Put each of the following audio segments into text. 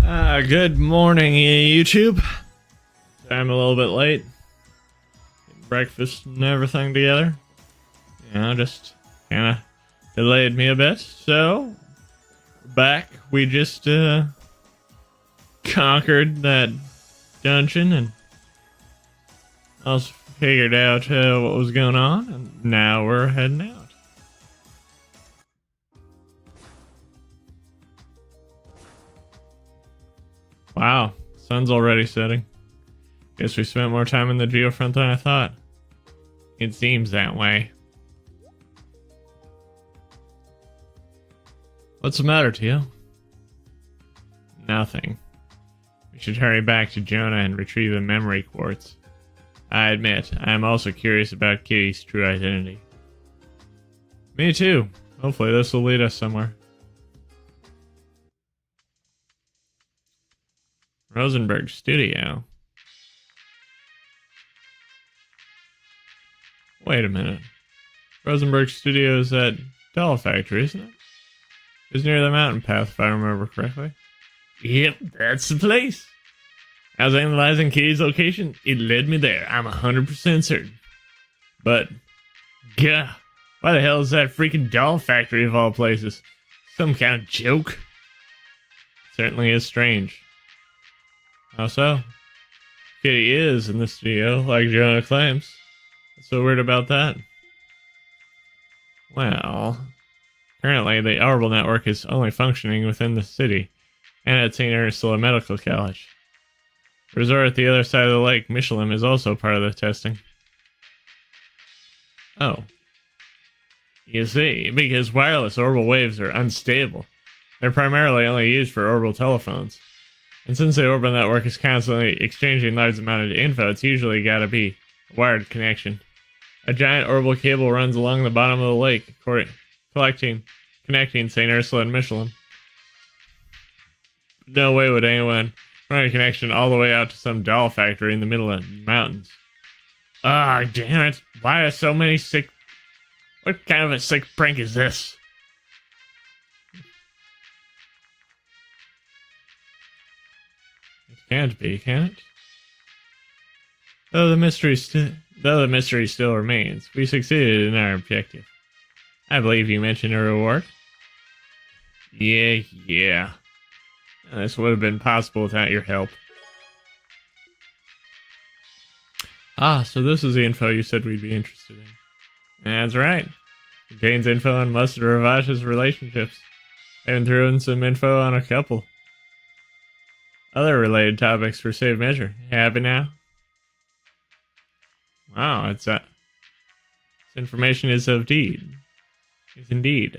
Good morning, YouTube. I'm a little bit late. Breakfast and everything together. Just kind of delayed me a bit. So, back. We just conquered that dungeon and also figured out what was going on. And now we're heading out. Wow, sun's already setting. Guess we spent more time in the geofront than I thought. It seems that way. What's the matter, Teal? Nothing. We should hurry back to Jonah and retrieve the memory quartz. I admit, I am also curious about Kitty's true identity. Me too. Hopefully this will lead us somewhere. Rosenberg Studio. Wait a minute. Rosenberg Studio is that doll factory, isn't it? It's near the mountain path, if I remember correctly. Yep, that's the place. I was analyzing Kitty's location. It led me there. I'm 100% certain. But, gah, why the hell is that freaking doll factory of all places? Some kind of joke? Certainly is strange. How so? Kitty is in the studio, like Jonah claims. What's so weird about that? Well, currently the Orbital Network is only functioning within the city, and at St. Ursula Medical College. The resort at the other side of the lake, Michelin, is also part of the testing. Oh. You see, because wireless orbital waves are unstable. They're primarily only used for orbital telephones. And since the orbital network is constantly exchanging large amounts of info, it's usually gotta be a wired connection. A giant orbital cable runs along the bottom of the lake, connecting St. Ursula and Michelin. No way would anyone run a connection all the way out to some doll factory in the middle of the mountains. Ah, damn it. Why are so many sick... What kind of a sick prank is this? It can't be, can it? Though the mystery still remains, we succeeded in our objective. I believe you mentioned a reward. Yeah. This would have been possible without your help. Ah, so this is the info you said we'd be interested in. That's right. It contains info on most of Ravash's relationships. I even threw in some info on a couple. Other related topics for safe measure. You happy now? Wow, this information is indeed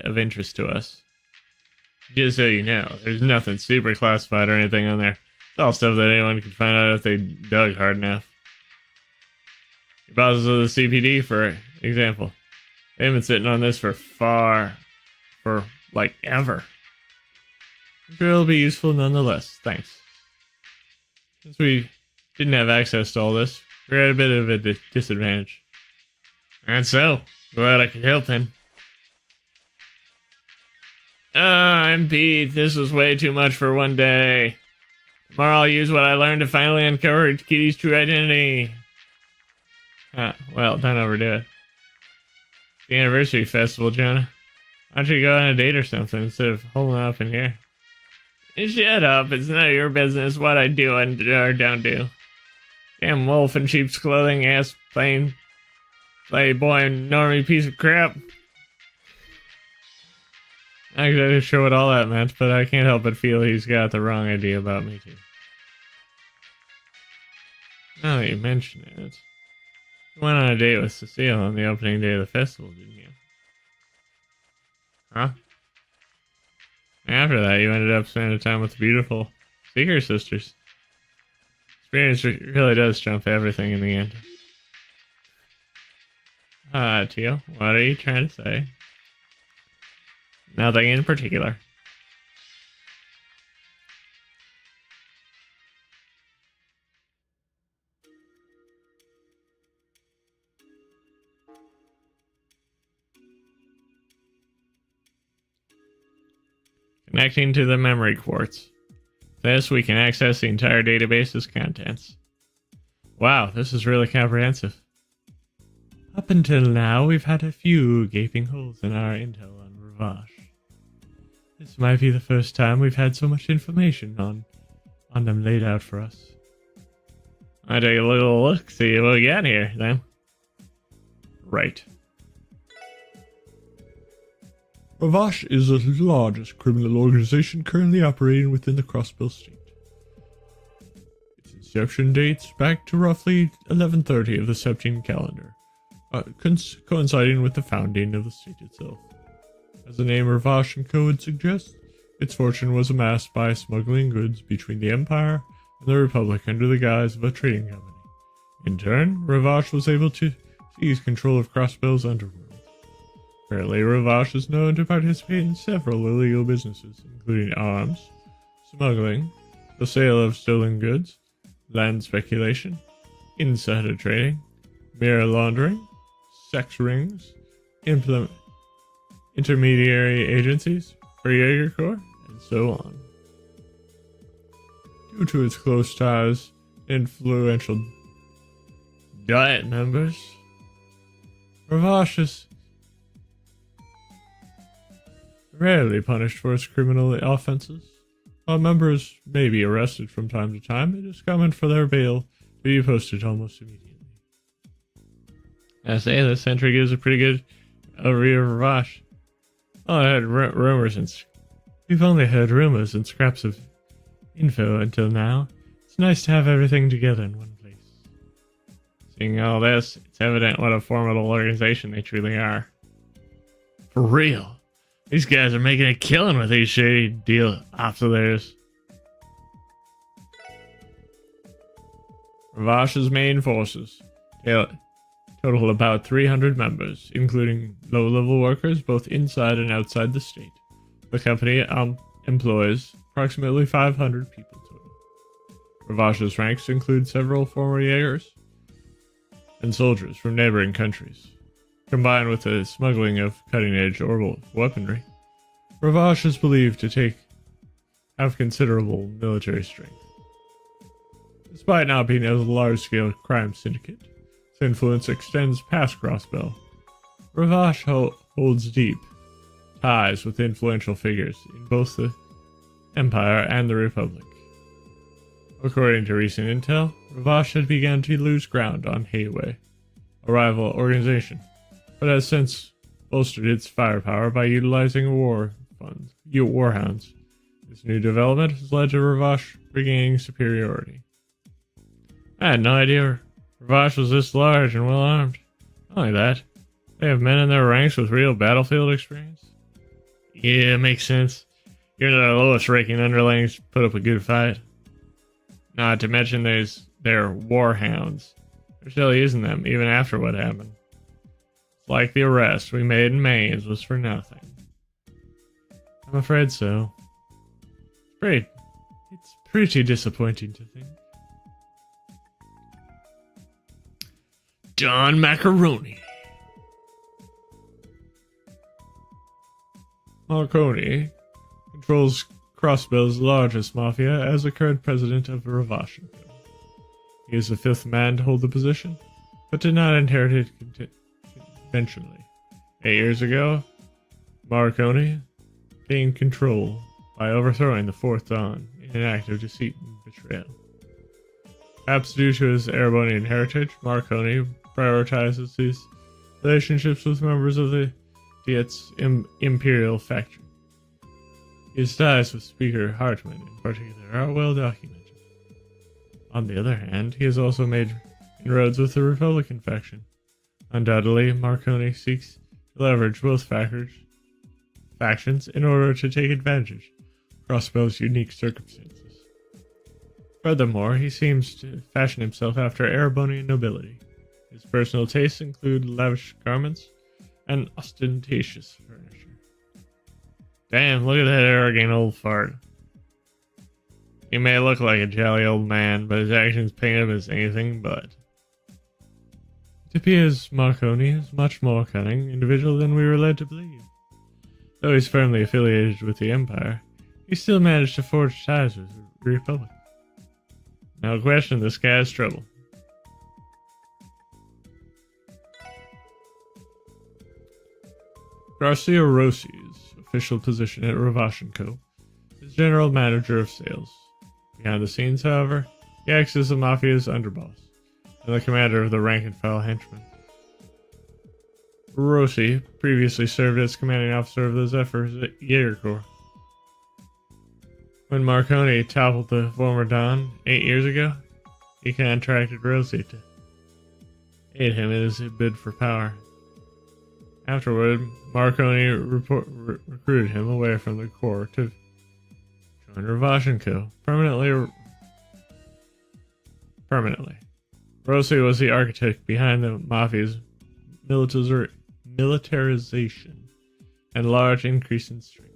of interest to us. Just so you know, there's nothing super classified or anything on there. It's all stuff that anyone can find out if they dug hard enough. Your bosses of the CPD, for example, they've been sitting on this for ever. I'm sure it'll be useful nonetheless. Thanks. Since we didn't have access to all this, we're at a bit of a disadvantage. And so, glad I could help then. I'm beat. This was way too much for one day. Tomorrow I'll use what I learned to finally uncover Kitty's true identity. Well, don't overdo it. It's the anniversary festival, Jonah. Why don't you go on a date or something instead of holding up in here? Shut up. It's none of your business what I do and or don't do. Damn wolf in sheep's clothing ass plain playboy and normie piece of crap. I'm not really sure what all that meant, but I can't help but feel he's got the wrong idea about me too. Now that you mention it, you went on a date with Cecile on the opening day of the festival, didn't you? Huh? After that, you ended up spending time with the beautiful Seeker sisters. Experience really does trump everything in the end. Teal, what are you trying to say? Nothing in particular. Connecting to the memory quartz. this, we can access the entire database's contents. Wow, this is really comprehensive. Up until now, we've had a few gaping holes in our intel on Ravash. This might be the first time we've had so much information on them laid out for us. I'll take a little look, see what we got here, then. Right. Ravash is the largest criminal organization currently operating within the Crossbill state. Its inception dates back to roughly 1130 of the Septine calendar, coinciding with the founding of the state itself. As the name Ravash & Co. would suggest, its fortune was amassed by smuggling goods between the Empire and the Republic under the guise of a trading company. In turn, Ravash was able to seize control of Crossbill's underworld. Apparently, Ravash is known to participate in several illegal businesses, including arms, smuggling, the sale of stolen goods, land speculation, insider trading, mirror laundering, sex rings, intermediary agencies for Jaeger Corps, and so on. Due to its close ties and influential Diet members, Ravash is rarely punished for its criminal offenses. While members may be arrested from time to time, it is common for their bail to be posted almost immediately. I say this entry gives a pretty good overview of Ravash. Oh, I heard we've only heard rumors and scraps of info until now. It's nice to have everything together in one place. Seeing all this, it's evident what a formidable organization they truly are. For real. These guys are making a killing with these shady deal ops of theirs. Ravash's main forces total about 300 members, including low-level workers both inside and outside the state. The company employs approximately 500 people total. Ravash's ranks include several former Jaegers and soldiers from neighboring countries. Combined with the smuggling of cutting-edge orbital weaponry, Ravash is believed to have considerable military strength. Despite not being a large-scale crime syndicate, its influence extends past Crossbill. Ravash holds deep ties with influential figures in both the Empire and the Republic. According to recent intel, Ravash had begun to lose ground on Hayway, a rival organization, but has since bolstered its firepower by utilizing warhounds. This new development has led to Ravash regaining superiority. I had no idea Ravash was this large and well armed. Not only that, they have men in their ranks with real battlefield experience. Yeah, it makes sense. Even their lowest ranking underlings put up a good fight. Not to mention their warhounds. They're still using them even after what happened. Like the arrest we made in Mainz was for nothing. I'm afraid so. It's pretty disappointing to think. Don Macaroni. Marconi controls Crossbill's largest mafia as the current president of Ravash. He is the fifth man to hold the position, but did not inherit it conventionally. 8 years ago, Marconi gained control by overthrowing the Fourth Dawn in an act of deceit and betrayal. Perhaps due to his Erebonian heritage, Marconi prioritizes his relationships with members of the Diet's imperial faction. His ties with Speaker Hartmann in particular are well documented. On the other hand, he has also made inroads with the Republican faction. Undoubtedly, Marconi seeks to leverage both factions in order to take advantage of Crossbill's unique circumstances. Furthermore, he seems to fashion himself after Erebonian nobility. His personal tastes include lavish garments and ostentatious furniture. Damn, look at that arrogant old fart. He may look like a jolly old man, but his actions paint him as anything but. It appears Marconi is a much more cunning individual than we were led to believe. Though he's firmly affiliated with the Empire, he still managed to forge ties with Republic. No question, this guy has trouble. Garcia Rossi's official position at Ravashin Co. is General Manager of Sales. Behind the scenes, however, he acts as the Mafia's underboss and the commander of the rank-and-file henchmen. Rossi previously served as commanding officer of the Zephyr Jaeger Corps. When Marconi toppled the former Don 8 years ago, he contracted Rossi to aid him in his bid for power. Afterward, Marconi recruited him away from the Corps to join Ravashin Co. permanently. Rossi was the architect behind the Mafia's militarization and large increase in strength.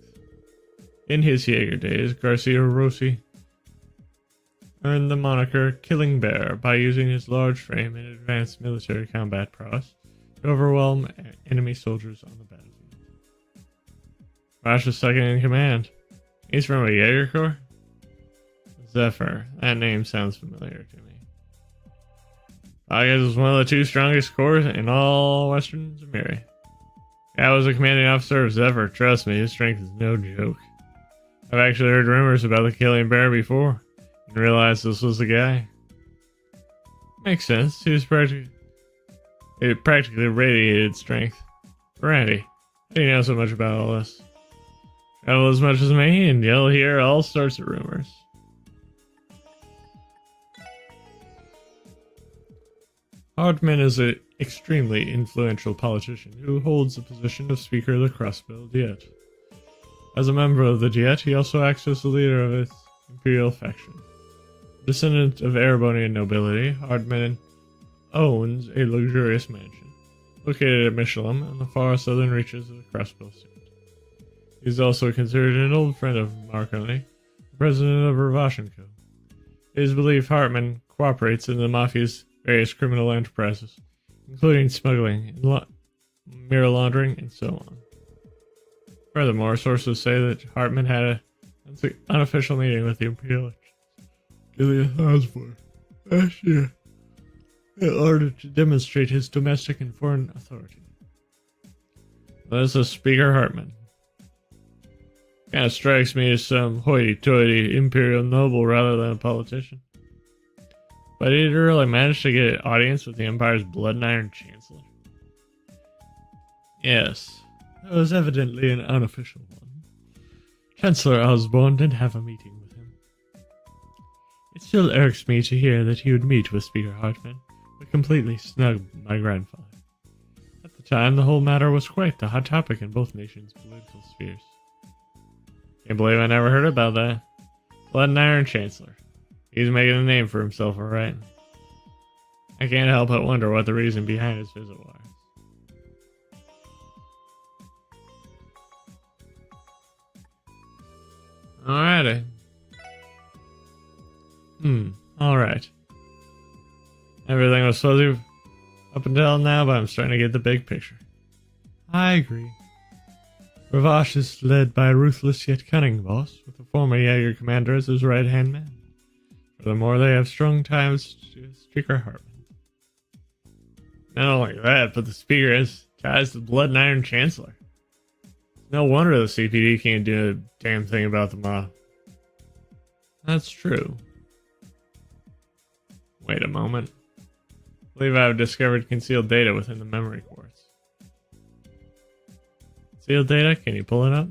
In his Jaeger days, Garcia Rossi earned the moniker Killing Bear by using his large frame and advanced military combat prowess to overwhelm enemy soldiers on the battlefield. Rash was second in command. He's from a Jaeger Corps? Zephyr. That name sounds familiar to me. Vargas was one of the 2 strongest corps in all Western Zemiri. I was a commanding officer of Zephyr. Trust me, his strength is no joke. I've actually heard rumors about the Killing Bear before, and realized this was the guy. Makes sense. He was practically radiated strength. Randy, how do you know so much about all this? Travel as much as me, and you'll hear all sorts of rumors. Hartman is an extremely influential politician who holds the position of Speaker of the Crossbill Diet. As a member of the Diet, he also acts as the leader of its imperial faction. Descendant of Erebonian nobility, Hartman owns a luxurious mansion located at Michelin on the far southern reaches of the Crossbill State. He is also considered an old friend of Marconi, the president of Ravashin Co. It is believed Hartman cooperates in the Mafia's various criminal enterprises, including smuggling, mirror laundering, and so on. Furthermore, sources say that Hartman had an unofficial meeting with the Imperial Gilead Osborne last year in order to demonstrate his domestic and foreign authority. This is Speaker Hartman. Kind of strikes me as some hoity-toity imperial noble rather than a politician. But he did really manage to get an audience with the Empire's Blood and Iron Chancellor. Yes. That was evidently an unofficial one. Chancellor Osborne did have a meeting with him. It still irks me to hear that he would meet with Speaker Hartman, but completely snubbed my grandfather. At the time, the whole matter was quite the hot topic in both nations' political spheres. Can't believe I never heard about that. Blood and Iron Chancellor. He's making a name for himself, alright. I can't help but wonder what the reason behind his visit was. Alrighty. Alright. Everything was fuzzy up until now, but I'm starting to get the big picture. I agree. Ravash is led by a ruthless yet cunning boss, with the former Jaeger commander as his right-hand man. Furthermore, they have strong ties to Speaker Hartman. Not only that, but the Speaker has ties to the Blood and Iron Chancellor. No wonder the CPD can't do a damn thing about the mob. That's true. Wait a moment. I believe I have discovered concealed data within the memory quartz. Concealed data? Can you pull it up?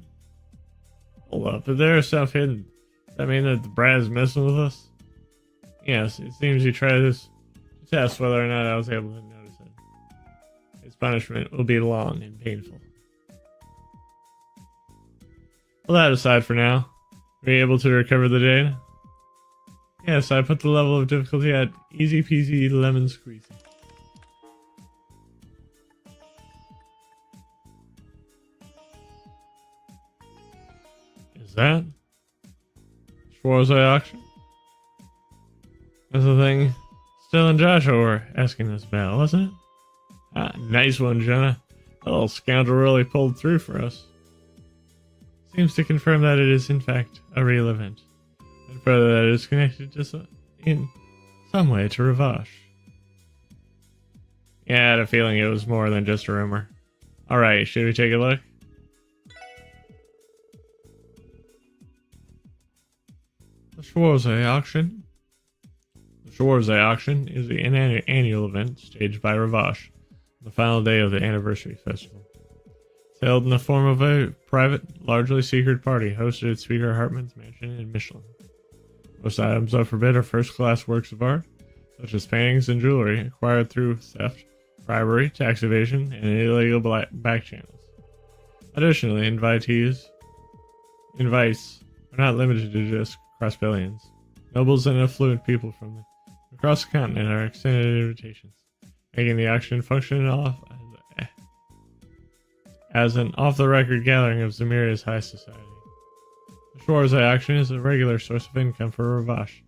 Hold up. If there is stuff hidden, does that mean that the Brad is messing with us? Yes, it seems he tried this to test whether or not I was able to notice it. His punishment will be long and painful. Pull that aside for now. Were you able to recover the data? Yes, I put the level of difficulty at easy peasy lemon squeezy. Is that Schwarzschild auction? That's the thing Still and Joshua were asking this about, wasn't it? Ah, nice one, Jonah. That little scoundrel really pulled through for us. Seems to confirm that it is in fact a real event. and further that it is connected in some way to Ravash. Yeah, I had a feeling it was more than just a rumor. Alright, should we take a look? The Schwarze auction. The Schwarze auction is the annual event staged by Ravash on the final day of the anniversary festival. It's held in the form of a private, largely secret party hosted at Speaker Hartman's mansion in Michelin. Most items up for bid are first-class works of art, such as paintings and jewelry acquired through theft, bribery, tax evasion, and illegal back channels. Additionally, invites are not limited to just cross-billions. Nobles and affluent people from across the continent are extended invitations, making the auction function as an off-the-record gathering of Zemiria's high society. The Schwarze auction is a regular source of income for Ravash.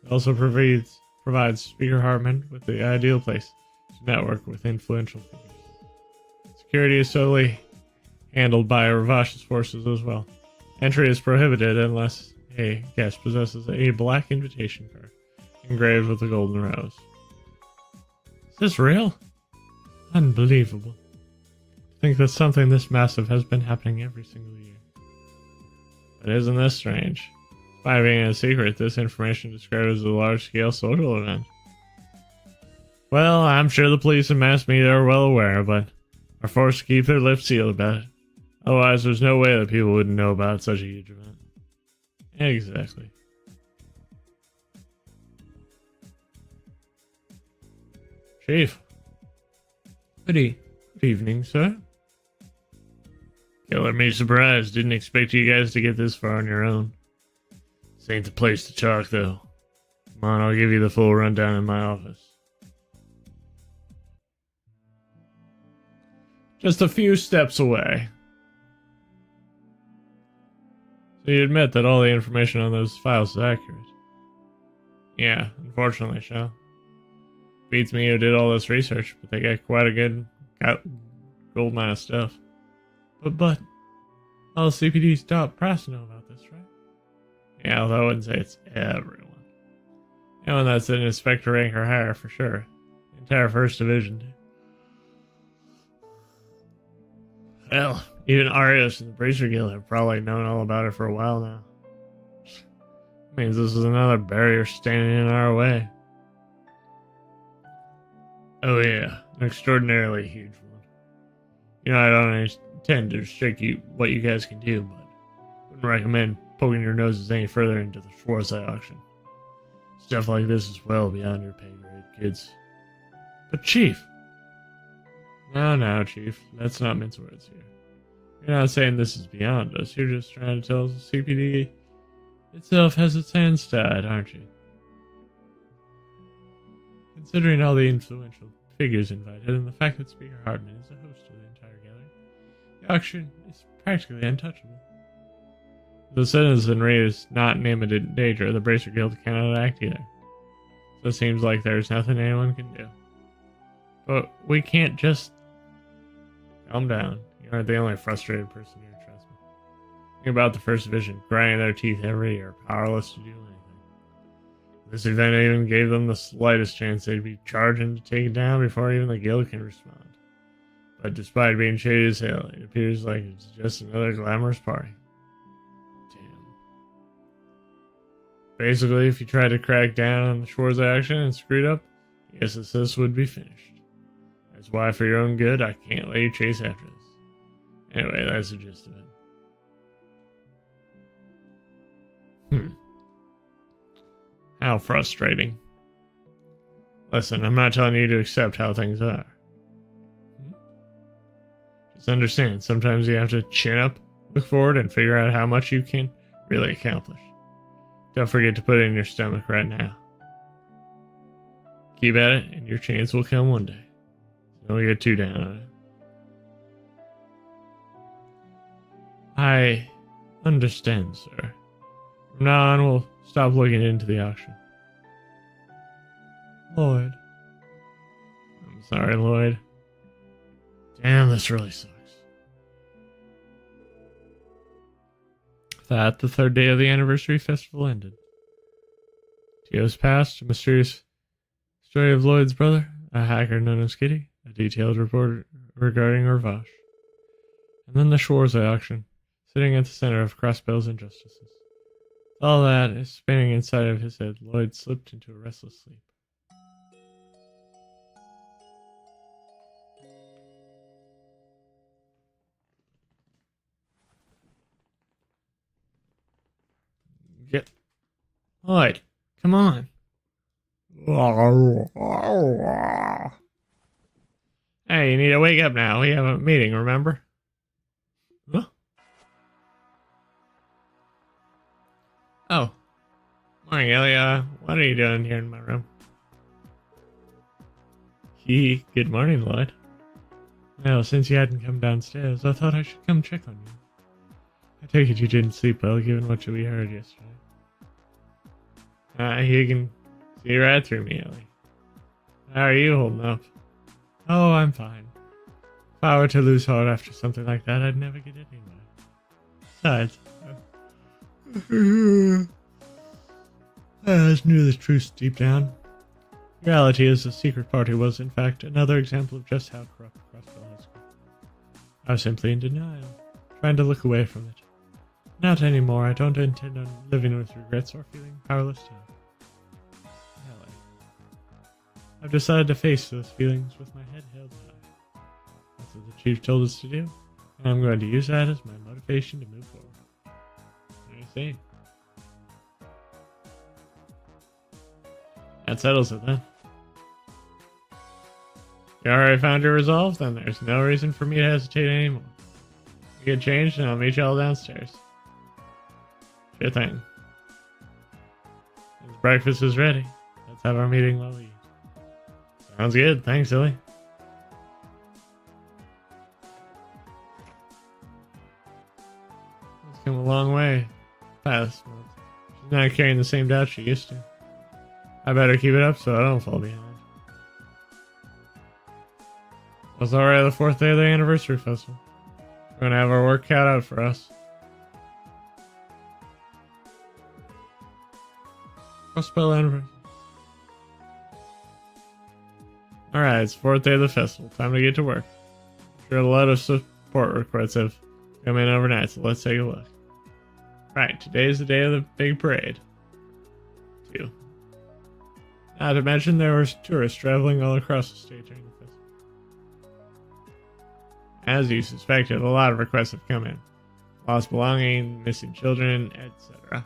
It also provides Speaker Hartman with the ideal place to network with influential figures. Security is solely handled by Ravash's forces as well. Entry is prohibited unless a guest possesses a black invitation card engraved with a golden rose. Is this real? Unbelievable. To think that something this massive has been happening every single year. But isn't this strange? Despite being a secret, this information described as a large-scale social event. Well, I'm sure the police and mass media are well aware, but are forced to keep their lips sealed about it. Otherwise, there's no way that people wouldn't know about such a huge event. Exactly. Chief. Good evening, sir. Killing me surprised. Didn't expect you guys to get this far on your own. This ain't the place to talk, though. Come on, I'll give you the full rundown in my office. Just a few steps away. So you admit that all the information on those files is accurate? Yeah, unfortunately, Shao. Beats me who did all this research, but they got quite a good gold mine of stuff. But all CPD's top brass know about this, right? Yeah, although I wouldn't say it's everyone. Anyone that's an inspector rank or higher for sure. The entire First Division. Hell, even Arios and the Bracer Guild have probably known all about it for a while now. Means this is another barrier standing in our way. Oh yeah, an extraordinarily huge one. You know, I don't intend to restrict what you guys can do, but wouldn't recommend poking your noses any further into the Schwarze auction. Stuff like this is well beyond your pay grade, kids. But Chief! No, Chief. Let's not mince words here. You're not saying this is beyond us. You're just trying to tell us the CPD itself has its hands tied, aren't you? Considering all the influential figures invited and the fact that Speaker Hartman is the host of the entire gathering, the auction is practically untouchable. The citizenry is not in imminent danger. The Bracer Guild cannot act either. So it seems like there's nothing anyone can do. But we can't just... Calm down. You aren't the only frustrated person here, trust me. Think about the First Division, grinding their teeth every year, powerless to do anything. This event even gave them the slightest chance they'd be charging to take it down before even the guild can respond. But despite being shady as hell, it appears like it's just another glamorous party. Damn. Basically, if you tried to crack down on the Schwarze action and screwed up, the SSS would be finished. That's why, for your own good, I can't let you chase after this. Anyway, that's the gist of it. How frustrating. Listen, I'm not telling you to accept how things are. Just understand, sometimes you have to chin up, look forward, and figure out how much you can really accomplish. Don't forget to put it in your stomach right now. Keep at it, and your chance will come one day. Don't get too down on it. I understand, sir. From now on, we'll stop looking into the auction. Lloyd. I'm sorry, Lloyd. Damn, this really sucks. That, the third day of the anniversary festival ended. Years passed, a mysterious story of Lloyd's brother, a hacker known as Kitty, a detailed report regarding Orvash, and then the Schwarze auction, sitting at the center of Crossbell's injustices. All that is spinning inside of his head, Lloyd slipped into a restless sleep. Get Lloyd, come on. Hey, you need to wake up now. We have a meeting, remember? Huh? Oh. Morning, Ellie. What are you doing here in my room? Good morning, Lloyd. Well, since you hadn't come downstairs, I thought I should come check on you. I take it you didn't sleep well, given what we heard yesterday. You can see right through me, Ellie. How are you holding up? Oh, I'm fine. If I were to lose heart after something like that, I'd never get anywhere. Besides, I always knew the truth deep down. Reality is the secret party was, in fact, another example of just how corrupt Crossbell has grown. I was simply in denial, trying to look away from it. Not anymore. I don't intend on living with regrets or feeling powerless to help. I've decided to face those feelings with my head held high. That's what the chief told us to do, and I'm going to use that as my motivation to move forward. What do you think? That settles it then. You already found your resolve? Then there's no reason for me to hesitate anymore. You get changed and I'll meet y'all downstairs. Sure thing. As breakfast is ready, let's have our meeting while we eat. Sounds good. Thanks, Silly. It's come a long way past month. She's not carrying the same doubt she used to. I better keep it up so I don't fall behind. It's already the 4th day of the anniversary festival. We're gonna have our work cut out for us. Crossbell anniversary. Alright, it's 4th day of the festival. Time to get to work. I'm sure a lot of support requests have come in overnight, so let's take a look. Right, today is the day of the big parade. 2. Not to mention there were tourists traveling all across the state during the festival. As you suspected, a lot of requests have come in. Lost belongings, missing children, etc.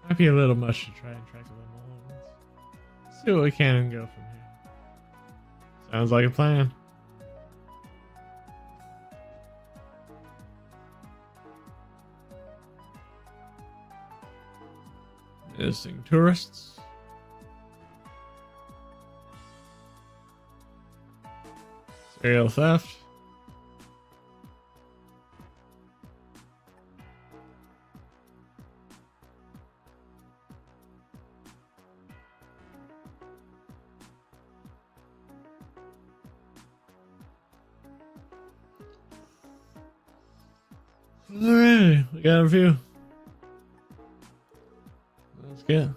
Might be a little much to try and track them all at once. Let's see what we can and go from here. Sounds like a plan. Missing tourists. Serial theft. Alright, we got a few. Let's get.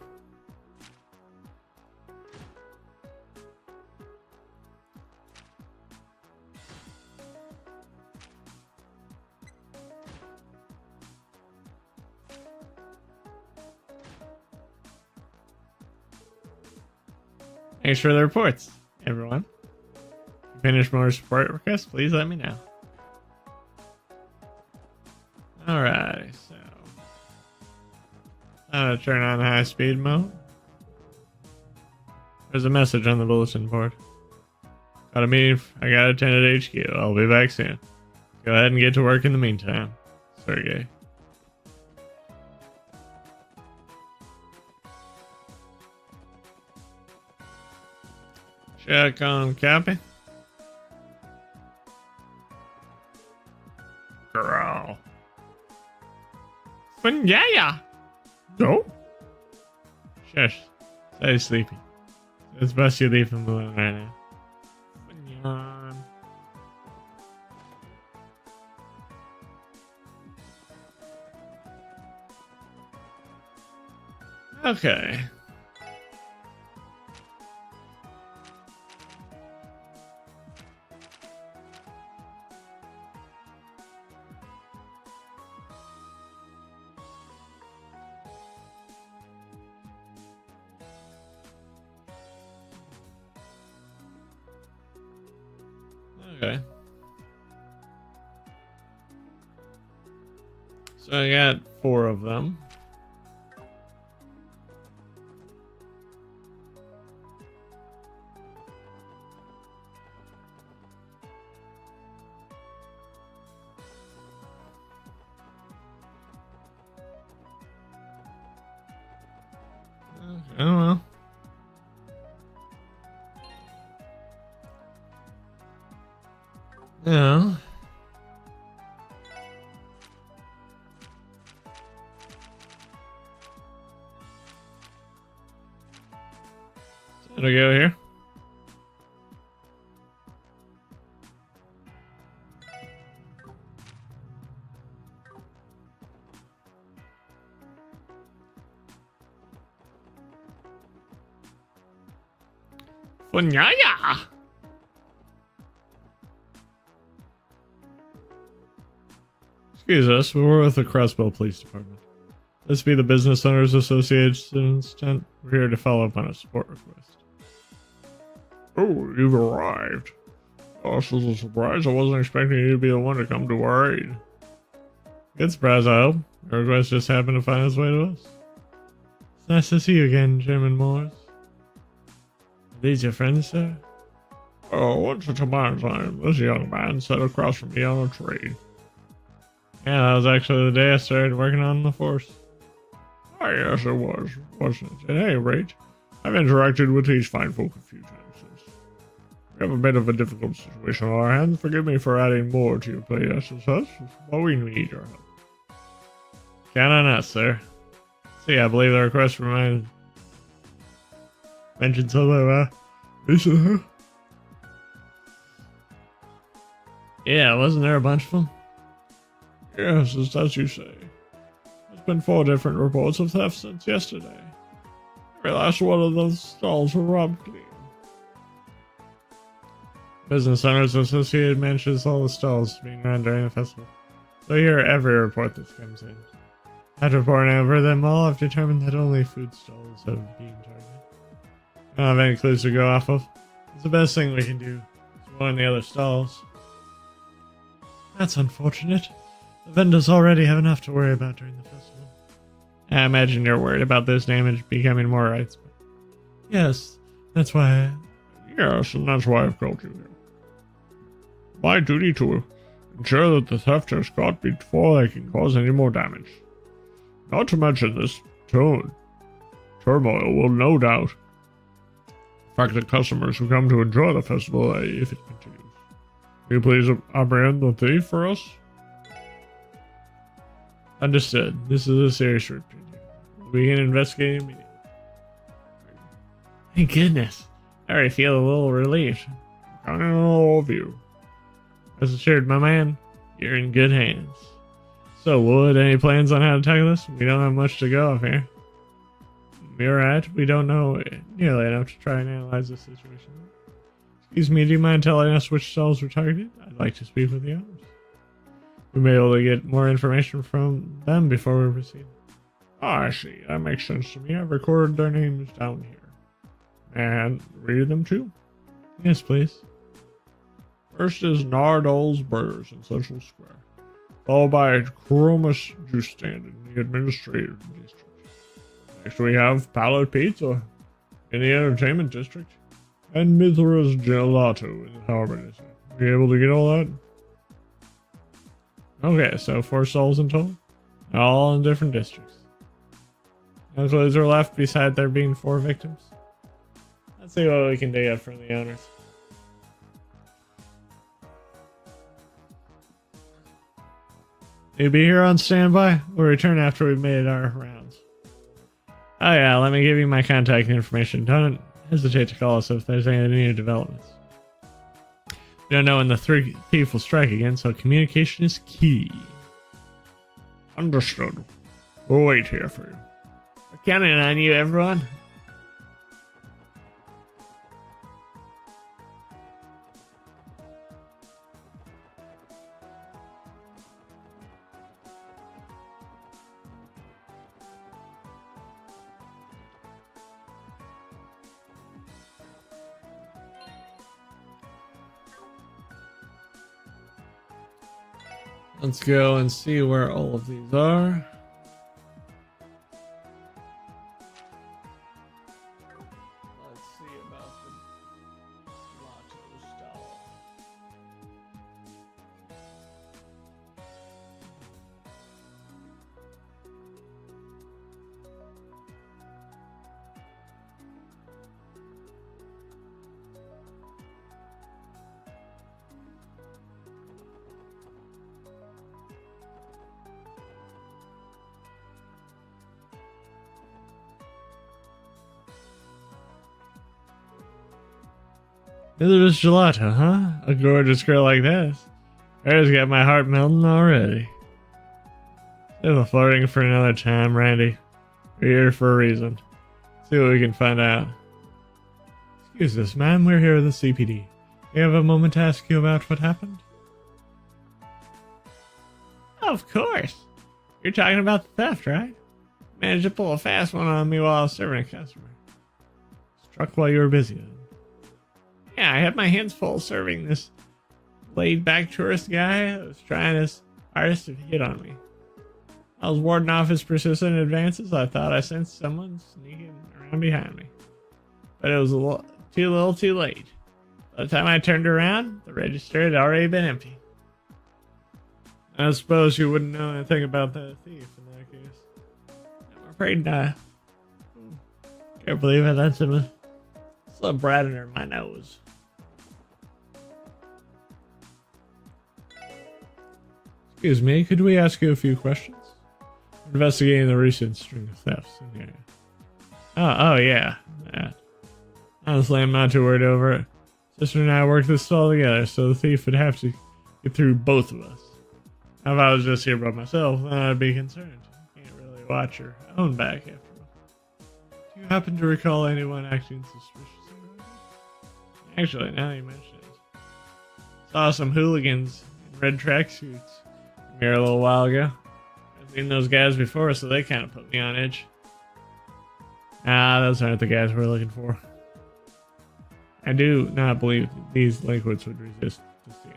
Thanks for the reports, everyone. If you finish more support requests, please let me know. Alright, so I'm gonna turn on high speed mode. There's a message on the bulletin board. Got a meeting. I gotta attend at HQ. I'll be back soon. Go ahead and get to work in the meantime. Sergey. Check on copy. Girl. Yeah. Go. Shush. Stay sleepy. It's best you leave him alone right now. Yawn. Okay. Okay. So I got 4 of them. I don't know. Yeah. Did I go here? Funyaya! Excuse us, we're with the Crossbow Police Department. This be the Business Owners Association's tent. We're here to follow up on a support request. Oh, you've arrived. Oh, this is a surprise. I wasn't expecting you to be the one to come to our aid. Good surprise, I hope. Your request just happened to find its way to us. It's nice to see you again, Chairman Morris. Are these your friends, sir? Oh, once upon a time, this young man sat across from me on a tree. Yeah, that was actually the day I started working on the force. Oh, yes, it was, wasn't it? At any rate, I've interacted with these fine folk a few times since. We have a bit of a difficult situation on our hands. Forgive me for adding more to your plate, SSS, but we need your help. Count on us, sir. See, I believe the request for mine mentioned something about this. Yeah, wasn't there a bunch of them? Yes, it's as you say. There's been 4 different reports of theft since yesterday. Every last one of those stalls were robbed clean. Business Owners Associated manages all the stalls being run during the festival. So hear every report that comes in. After pouring over them all, I've determined that only food stalls have been targeted. I don't have any clues to go off of. It's the best thing we can do is warn the other stalls. That's unfortunate. The vendors already have enough to worry about during the festival. I imagine you're worried about this damage becoming more widespread. Yes, that's why. Yes, and that's why I've called you here. My duty to ensure that the theft is caught before they can cause any more damage. Not to mention this turmoil will no doubt affect the customers who come to enjoy the festival if it continues. Will you please apprehend the thief for us? Understood. This is a serious routine. We can investigate immediately. Thank goodness. I already feel a little relieved. Counting on all of you. Rest assured, my man, you're in good hands. So, Wood, any plans on how to tackle this? We don't have much to go off here. You're right, we don't know nearly enough to try and analyze the situation. Excuse me, do you mind telling us which stalls were targeted? I'd like to speak with the owners. We may be able to get more information from them before we proceed. Oh, I see. That makes sense to me. I've recorded their names down here. And read them too? Yes, please. First is Nardol's Burgers in Central Square, followed by Chromus Juice Stand in the Administrative District. Next we have Pallet Pizza in the Entertainment District, and Mithra's Gelato in the Harbor District. Be able to get all that? Okay, so 4 stalls in total, all in different districts. No clues are left beside there being 4 victims. Let's see what we can dig up from the owners. You'll be here on standby. We'll return after we've made our rounds. Oh yeah, let me give you my contact information. Don't hesitate to call us if there's any new developments. We don't know when the thief will strike again, so communication is key. Understood. We'll wait here for you. We're counting on you, everyone. Let's go and see where all of these are. Let's see about the Lotto stall. There's gelato, huh? A gorgeous girl like this. There's got my heart melting already. Save the flirting for another time, Randy. We're here for a reason. See what we can find out. Excuse us, ma'am. We're here with the CPD. We have a moment to ask you about what happened? Of course. You're talking about the theft, right? Managed to pull a fast one on me while I was serving a customer. Struck while you were busy, then. Yeah, I had my hands full serving this laid-back tourist guy who was trying his hardest to hit on me. I was warding off his persistent advances. I thought I sensed someone sneaking around behind me. But it was a little too late. By the time I turned around, the register had already been empty. I suppose you wouldn't know anything about that thief in that case. I'm afraid not. Can't believe it. That's a little bright under my nose. Excuse me, could we ask you a few questions? Investigating the recent string of thefts in here. Oh yeah. Honestly, I'm not too worried over it. Sister and I worked this all together, so the thief would have to get through both of us. Now, if I was just here by myself, then I'd be concerned. You can't really watch your own back after all. Do you happen to recall anyone acting suspiciously? Actually, now you mention it. Saw some hooligans in red tracksuits here a little while ago. I've seen those guys before, so they kind of put me on edge. Those aren't the guys we're looking for. I do not believe these delinquents would resist the steal.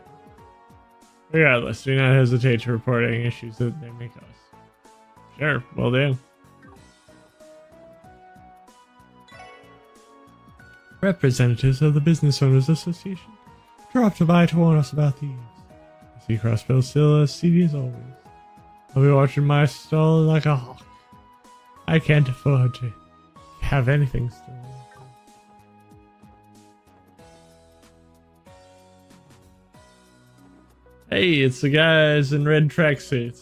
Regardless, do not hesitate to report any issues that they may cause. Sure, will do. Representatives of the Business Owners Association dropped by to warn us about thieves. Seacross Bill still as seedy as always. I'll be watching my stall like a hawk. I can't afford to have anything stolen. Hey, it's the guys in red tracksuits.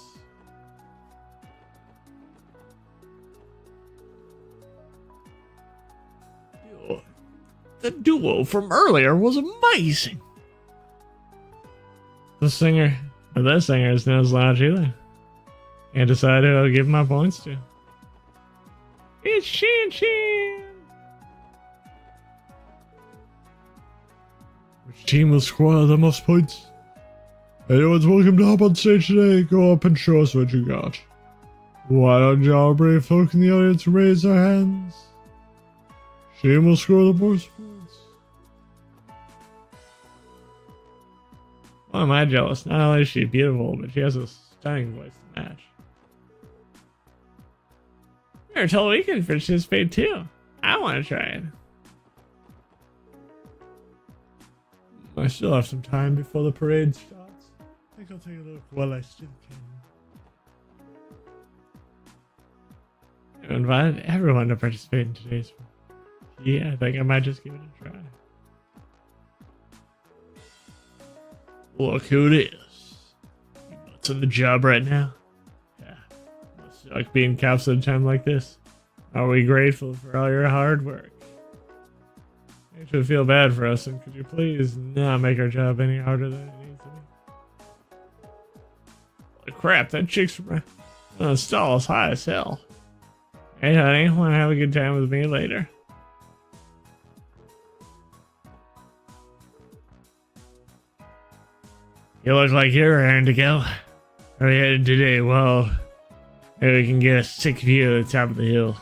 The duo from earlier was amazing. The singer, or that singer, is no slouch either. Can't decide who I'll give my points to. It's Shin Shin! Which team will score the most points? Anyone's welcome to hop on stage today. Go up and show us what you got. Why don't y'all brave folk in the audience raise their hands? She will score the most points. Why am I jealous? Not only is she beautiful, but she has a stunning voice to match. You're told we can participate too. I want to try it. I still have some time before the parade starts. I think I'll take a look while I still can. I invited everyone to participate in today's one. Yeah, I think I might just give it a try. Look who it is. You nuts on the job right now? Yeah. Must suck being cops at a time like this. Are we grateful for all your hard work? Makes me feel bad for us, and could you please not make our job any harder than it needs to be? Holy crap, that chick's from the stall is high as hell. Hey honey, wanna have a good time with me later? You look like you're raring to go. Are we headed today? Well, maybe we can get a sick view of the top of the hill.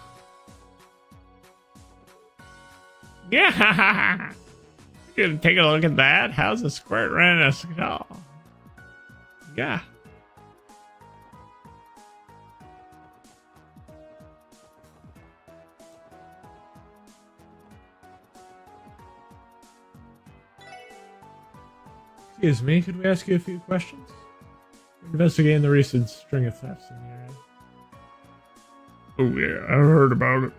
Yeah, you gonna take a look at that? How's the squirt running a stall? Yeah, Excuse me, could we ask you a few questions? We're investigating the recent string of thefts in the area. Oh yeah, I heard about it.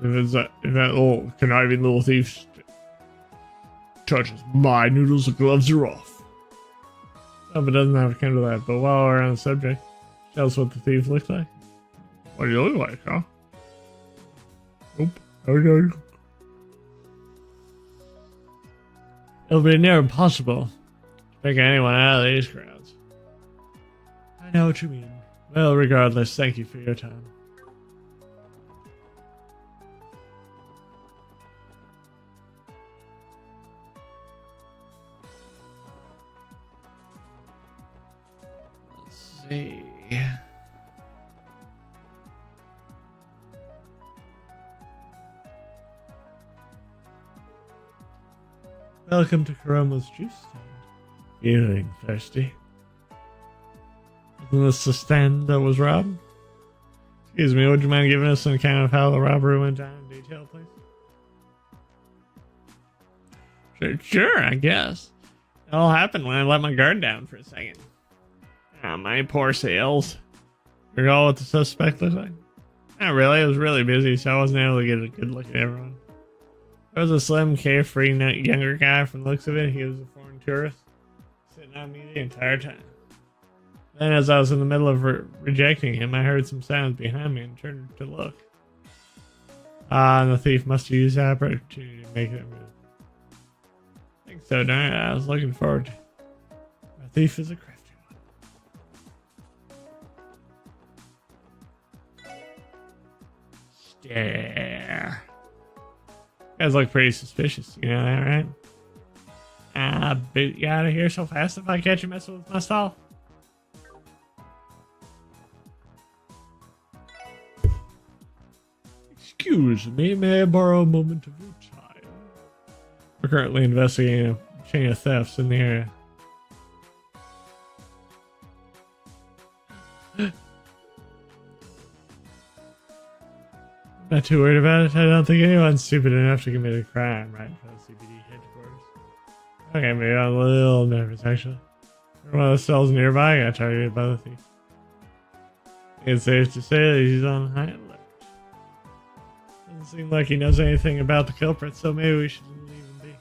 If that little conniving little thief touches my noodles, the gloves are off. Oh, but it doesn't have to come to that. But while we're on the subject, tell us what the thief looks like. What do you look like, huh? Nope. Okay. It'll be near impossible to pick anyone out of these crowds. I know what you mean. Well, regardless, thank you for your time. Let's see. Welcome to Karoma's juice stand. Feeling thirsty? Isn't this the stand that was robbed? Excuse me, would you mind giving us an account of how the robbery went down in detail, please? Sure, I guess. It all happened when I let my guard down for a second. Ah, my poor sales. Recall what the suspect looked like? Not really, I was really busy, so I wasn't able to get a good look at everyone. There was a slim, carefree, younger guy. From the looks of it, he was a foreign tourist, sitting on me the entire time. Then, as I was in the middle of rejecting him, I heard some sounds behind me and turned to look. And the thief must have used that opportunity to make that move. I think so, darn it. I was looking forward to it. A thief is a crafty one. Stare. You guys look pretty suspicious, you know that, right? Boot you out of here so fast if I catch you messing with my stall. Excuse me, may I borrow a moment of your time? We're currently investigating a chain of thefts in the area. Not too worried about it. I don't think anyone's stupid enough to commit a crime right in front of CBD headquarters. Okay, maybe I'm a little nervous actually. One of the cells nearby got targeted by the thief. It's safe to say that he's on high alert. Doesn't seem like he knows anything about the culprit, so maybe we should leave him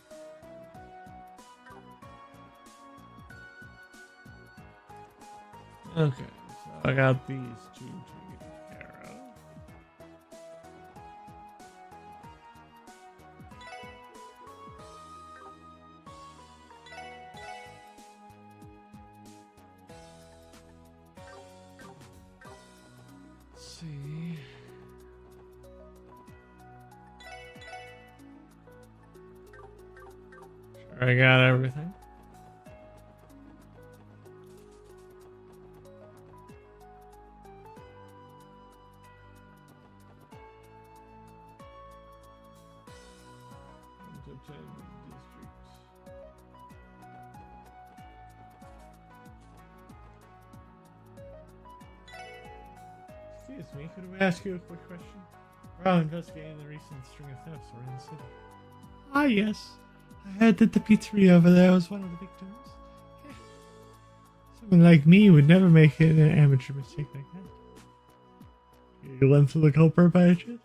be. Okay, so I got these two taken care of. Let's see. Sure, I got everything. Excuse me, could we ask you a quick question? We're out investigating the recent string of thefts around the city. Ah, yes. I heard that the pizzeria over there was one of the victims. Someone like me would never make an amateur mistake like that. You get a glimpse of the culprit by chance?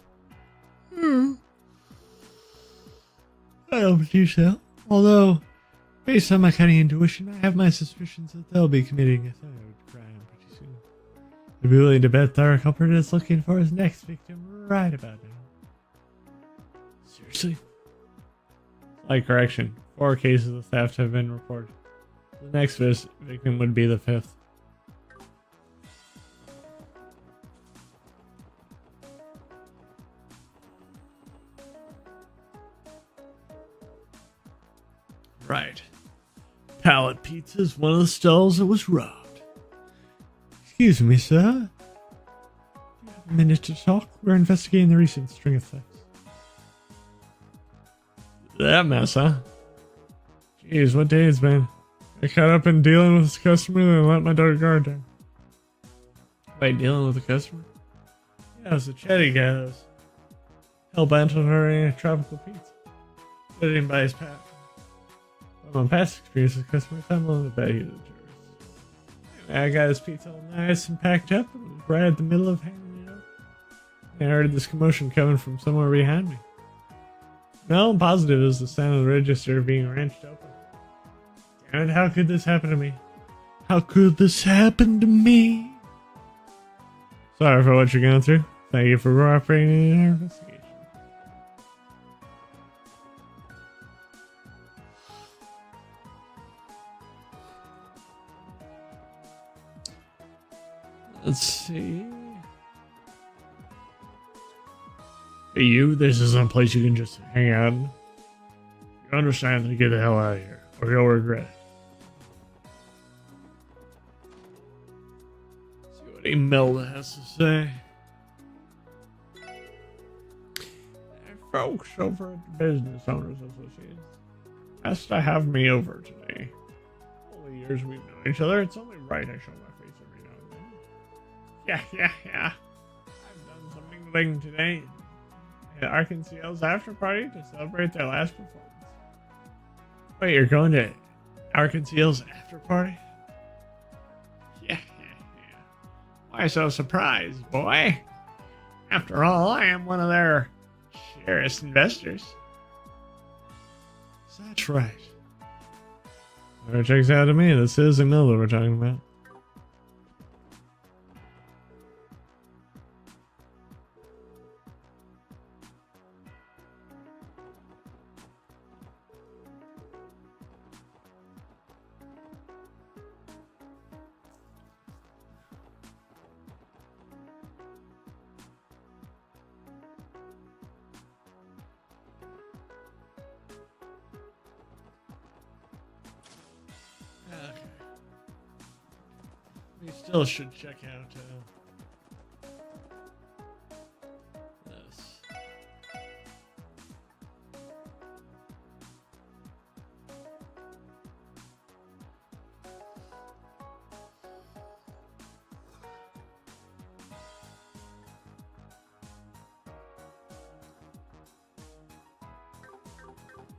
I don't believe so. Although, based on my cunning intuition, I have my suspicions that they'll be committing a third crime pretty soon. I'd be willing to bet our culprit is looking for his next victim right about now. Seriously? Slight correction. 4 cases of theft have been reported. The next victim would be the 5th. Right. Pallet Pizza is one of the stalls that was robbed. Excuse me, sir. Do you have a minute to talk? We're investigating the recent string of thefts. That mess, huh? Jeez, what day it's been. I caught up in dealing with this customer and let my daughter guard down. Wait, dealing with a customer? Yeah, it was a chatty guy that was hell-bent on ordering a tropical pizza. But I didn't buy his From my past experience with customers, I'm willing to bet he's a tourist. Anyway, I got his pizza all nice and packed up and was right at the middle of handing it over. And I heard this commotion coming from somewhere behind me. No, I'm positive it was the sound of the register being wrenched open. Damn it, how could this happen to me? How could this happen to me? Sorry for what you're going through. Thank you for cooperating in our investigation. Let's see. Hey, you, this isn't a place you can just hang out in. You understand to get the hell out of here, or you'll regret it. Let's see what Imelda has to say. Hey, folks over at the Business Owners Association asked to have me over today. All the years we've known each other, it's only right I show my face every now and then. Yeah. I've done some mingling today at Arkansas's after party to celebrate their last performance. Wait, you're going to Arkansas's after party? Yeah. Why so surprised, boy? After all, I am one of their cherished investors. That's right. It checks out to me. This is Imelda we're talking about. Okay. We still should check out this.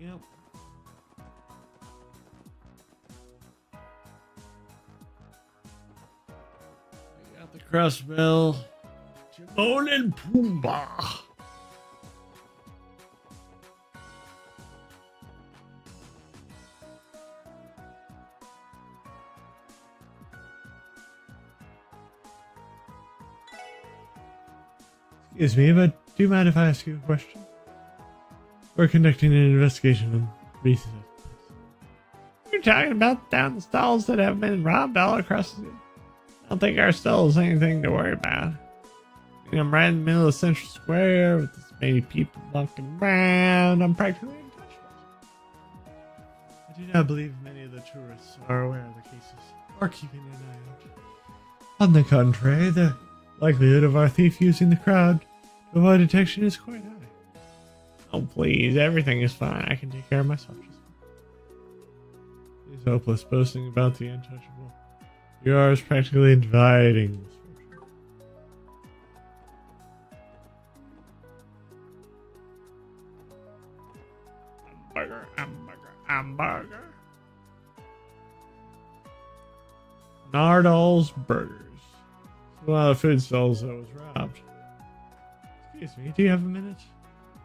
Yep. We got the Crossbell, Timon and Pumbaa. Excuse me, but do you mind if I ask you a question? We're conducting an investigation on recent. You're talking about down the stalls that have been robbed all across the city. I don't think our stall is anything to worry about. I'm right in the middle of Central Square with this many people walking around. I'm practically untouchable. I do not believe many of the tourists are aware of the cases or keeping an eye out. On the contrary, the likelihood of our thief using the crowd to avoid detection is quite high. Oh, please, everything is fine. I can take care of myself just fine. He's hopeless boasting about the untouchable. Yours practically inviting misfortune. Hamburger. Nardal's Burgers. It's one of the food stalls that was robbed. Excuse me, do you have a minute?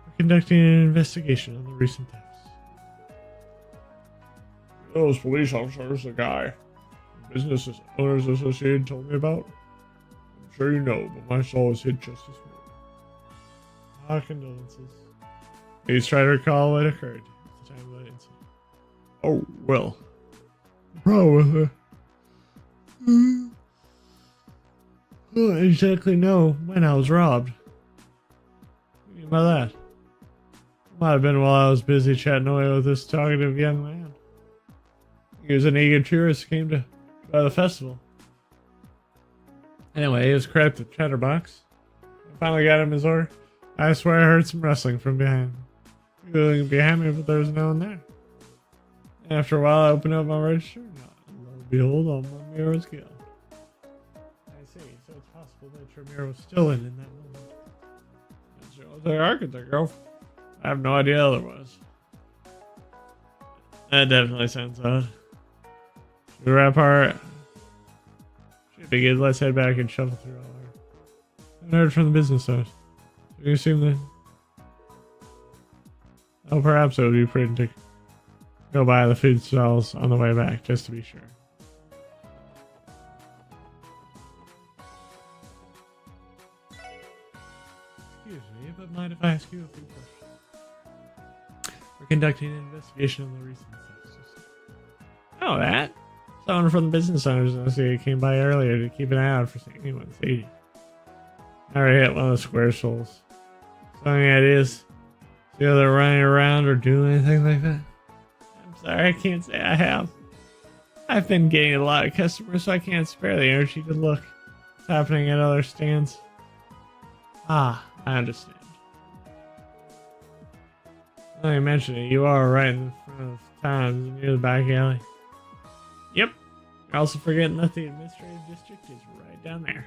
We're conducting an investigation on the recent thefts. Those police officers, the guy the Business Owners Association told me about. I'm sure you know, but my soul was hit just this morning. Our condolences. Please try to recall what occurred at the time of the incident. Oh, well. The problem with her. I don't exactly know when I was robbed. What do you mean by that? Might have been while I was busy chatting away with this talkative young man. He was an eager tourist who came to try the festival. Anyway, he was cracked at Chatterbox. I finally got him his order. I swear I heard some rustling from behind me. He was looking behind me, but there was no one there. And after a while, I opened up my register. And lo and behold, all my mirror was gone. I see. So it's possible that your mirror was still in that moment. It was the architect, girl. I have no idea otherwise. That definitely sounds odd. Should we wrap our... Should be good. Let's head back and shuffle through all our... I haven't heard from the business owners. So we assume that... Oh, perhaps it would be prudent to go by the food stalls on the way back, just to be sure. Excuse me, but mind if I ask you a few questions? We're conducting an investigation on the recent thefts. Oh, that? Someone from the business owners association came by earlier to keep an eye out for anyone shady. I already hit one of the square souls. So any ideas? See how they're running around or doing anything like that? I'm sorry, I can't say I have. I've been getting a lot of customers, so I can't spare the energy to look what's happening at other stands. Ah, I understand. Now you mention it, you are right in front of Times near the back alley. Yep. You're also forgetting that the administrative district is right down there.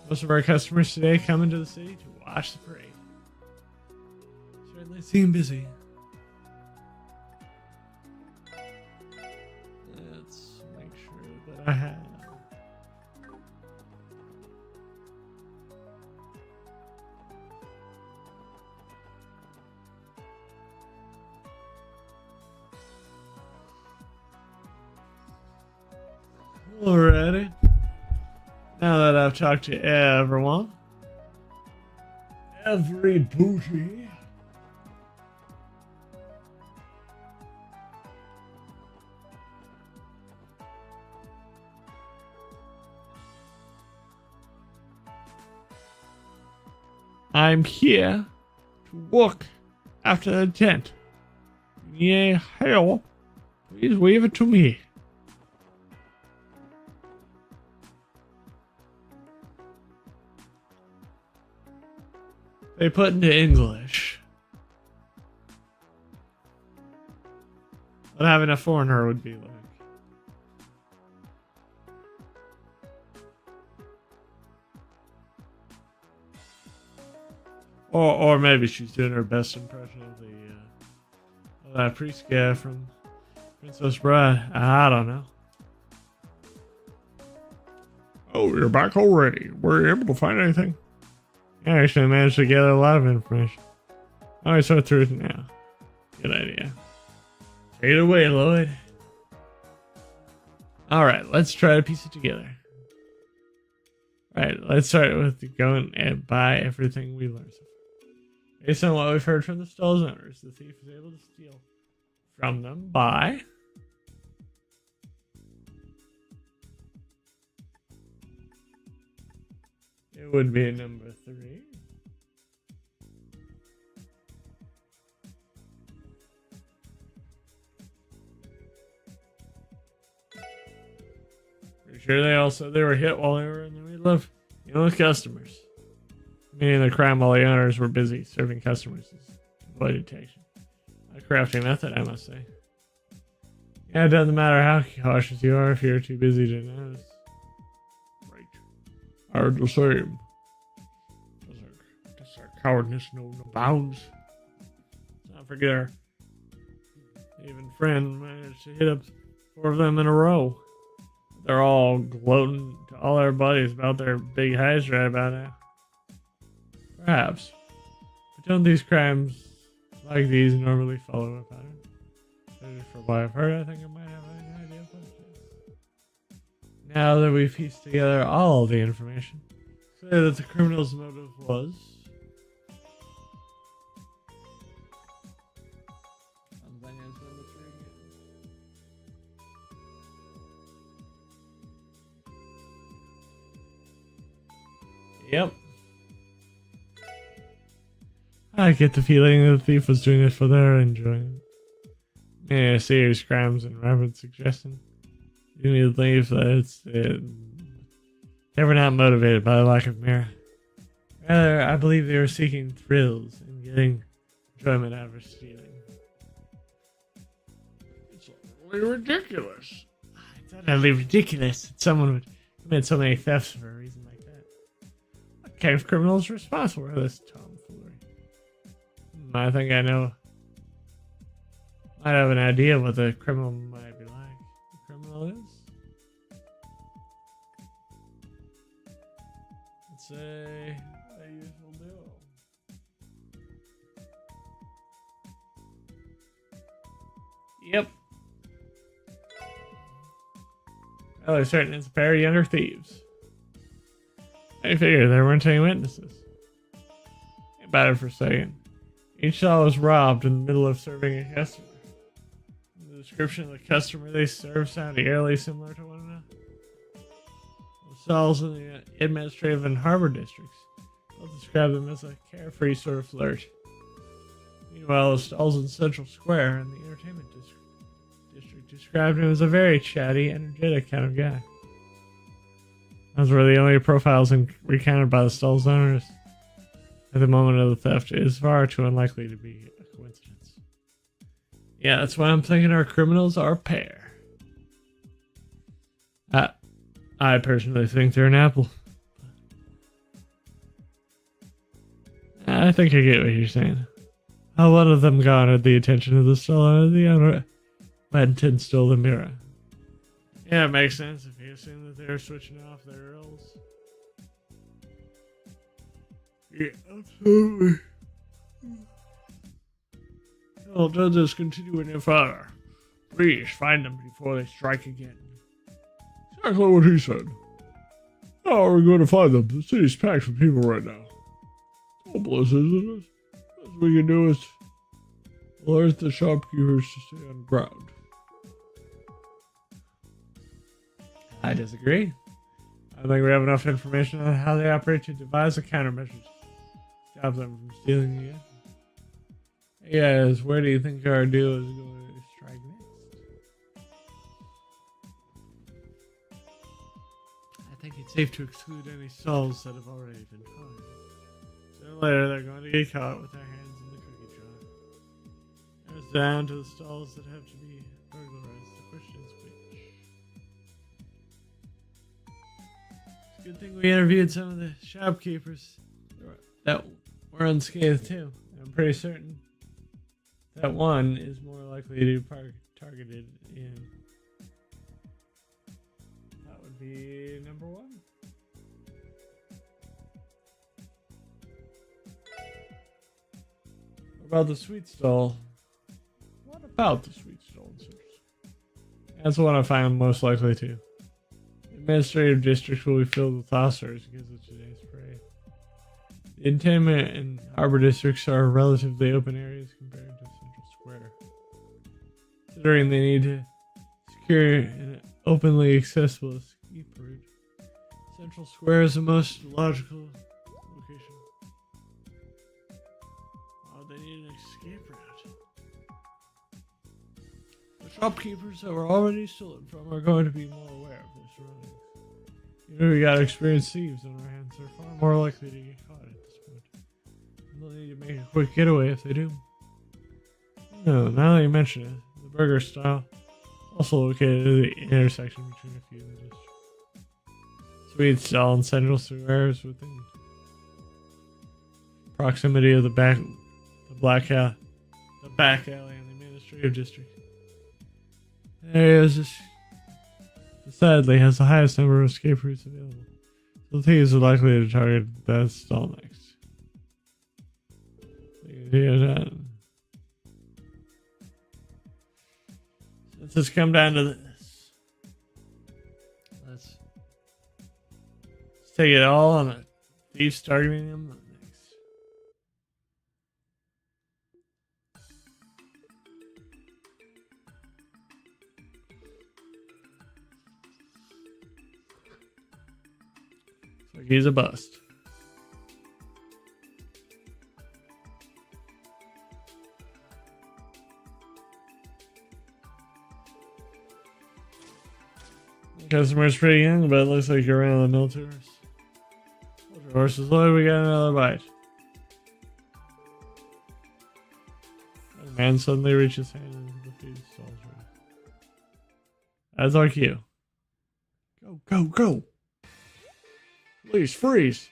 Most of our customers today come into the city to watch the parade. Certainly seem busy. Let's make sure that I have. Alrighty. Now that I've talked to everyone, every booty, I'm here to look after the tent. Yea, help. Please wave it to me. They put into English. What having a foreigner would be like. Or maybe she's doing her best impression of that priest guy from Princess Bride. I don't know. Oh, you're back already. Were you able to find anything? I actually managed to gather a lot of information. Alright, so through it now. Good idea. Take it away, Lloyd. Alright, let's try to piece it together. Alright, let's start with going and buy everything we learned so far. Based on what we've heard from the stall's owners, the thief was able to steal from them by... It would be number 3. Pretty sure they were hit while they were in the middle of with customers. Meaning the crime while the owners were busy serving customers is avoid detection. A crafty method, I must say. Yeah, it doesn't matter how cautious you are if you're too busy to notice. Are the same. Does our cowardness know no bounds? Let's not forget our even friend managed to hit up 4 of them in a row. They're all gloating to all their buddies about their big highs right about now. Perhaps. But don't these crimes like these normally follow a pattern? Judging from what I've heard, I think I might have an idea of what it is. Now that we've pieced together all the information, say that the criminal's motive was... Yep. I get the feeling that the thief was doing it for their enjoyment. Yeah, serious crimes and rapid suggestion. You need to believe that they were not motivated by the lack of merit. Rather, I believe they were seeking thrills and getting enjoyment out of stealing. It's utterly ridiculous. It's utterly ridiculous that someone would commit so many thefts for a reason like that. What kind of criminal is responsible for this tomfoolery? I think I know Might have an idea what the criminal might be like. The criminal is? Let's say a usual duo. Yep. Fairly certain it's a pair of younger thieves. I figured there weren't any witnesses. Think about it for a second. Each stall was robbed in the middle of serving a customer. The description of the customer they served sounded eerily similar to one another. The stalls in the administrative and harbor districts both described them as a carefree sort of flirt. Meanwhile, the stalls in Central Square and the entertainment district described him as a very chatty, energetic kind of guy. Those were the only profiles recounted by the stall's owners at the moment of the theft. It is far too unlikely to be a coincidence. Yeah, that's why I'm thinking our criminals are a pair. I personally think they're an apple. I think I get what you're saying. How one of them garnered the attention of the stall and the other went and stole the mirror. Yeah, it makes sense if you assume that they're switching off their roles. Yeah, absolutely. Well, don't just continue any further. Please find them before they strike again. Exactly what he said. How are we going to find them? The city's packed with people right now. It's hopeless, isn't it? What we can do is alert the shopkeepers to stay on ground. I disagree. I think we have enough information on how they operate to devise a countermeasure to stop them from stealing again. Yes, where do you think our deal is going to strike next? I think it's safe to exclude any stalls that have already been found. Sooner or later, they're going to get caught with their hands in the cookie jar. And it's down to the stalls that have to be burglarized. The question is which. It's a good thing we interviewed some of the shopkeepers that were unscathed too. I'm pretty certain that one is more likely to be targeted in. That would be number one. What about the sweet stall? What about the sweet stall? That's the one I find most likely to. The administrative district will be filled with officers because of today's parade. The entertainment and harbor districts are relatively open areas compared to Central Square. Considering they need to secure an openly accessible escape route, Central Square is the most logical location. Oh, they need an escape route. The shopkeepers that were already stolen from are going to be more aware of their surroundings. We got experienced thieves on our hands. They're far more likely to get caught at this point. They'll need to make a quick getaway if they do. No, now that you mention it, the burger style is also located at the intersection between a few of the districts. Sweet stall and Central Square is within proximity of the back alley in the administrative district. The area is just decidedly has the highest number of escape routes available. So thieves are likely to target that stall next. Since it's come down to this, let's take it all on the thieves targeting them next. So he's a bust. Customer's pretty young, but it looks like you're around the mill tours. Hold your horses low, we got another bite. The man suddenly reaches his hand into the food stalls. That's our cue. Go, go, go! Please freeze!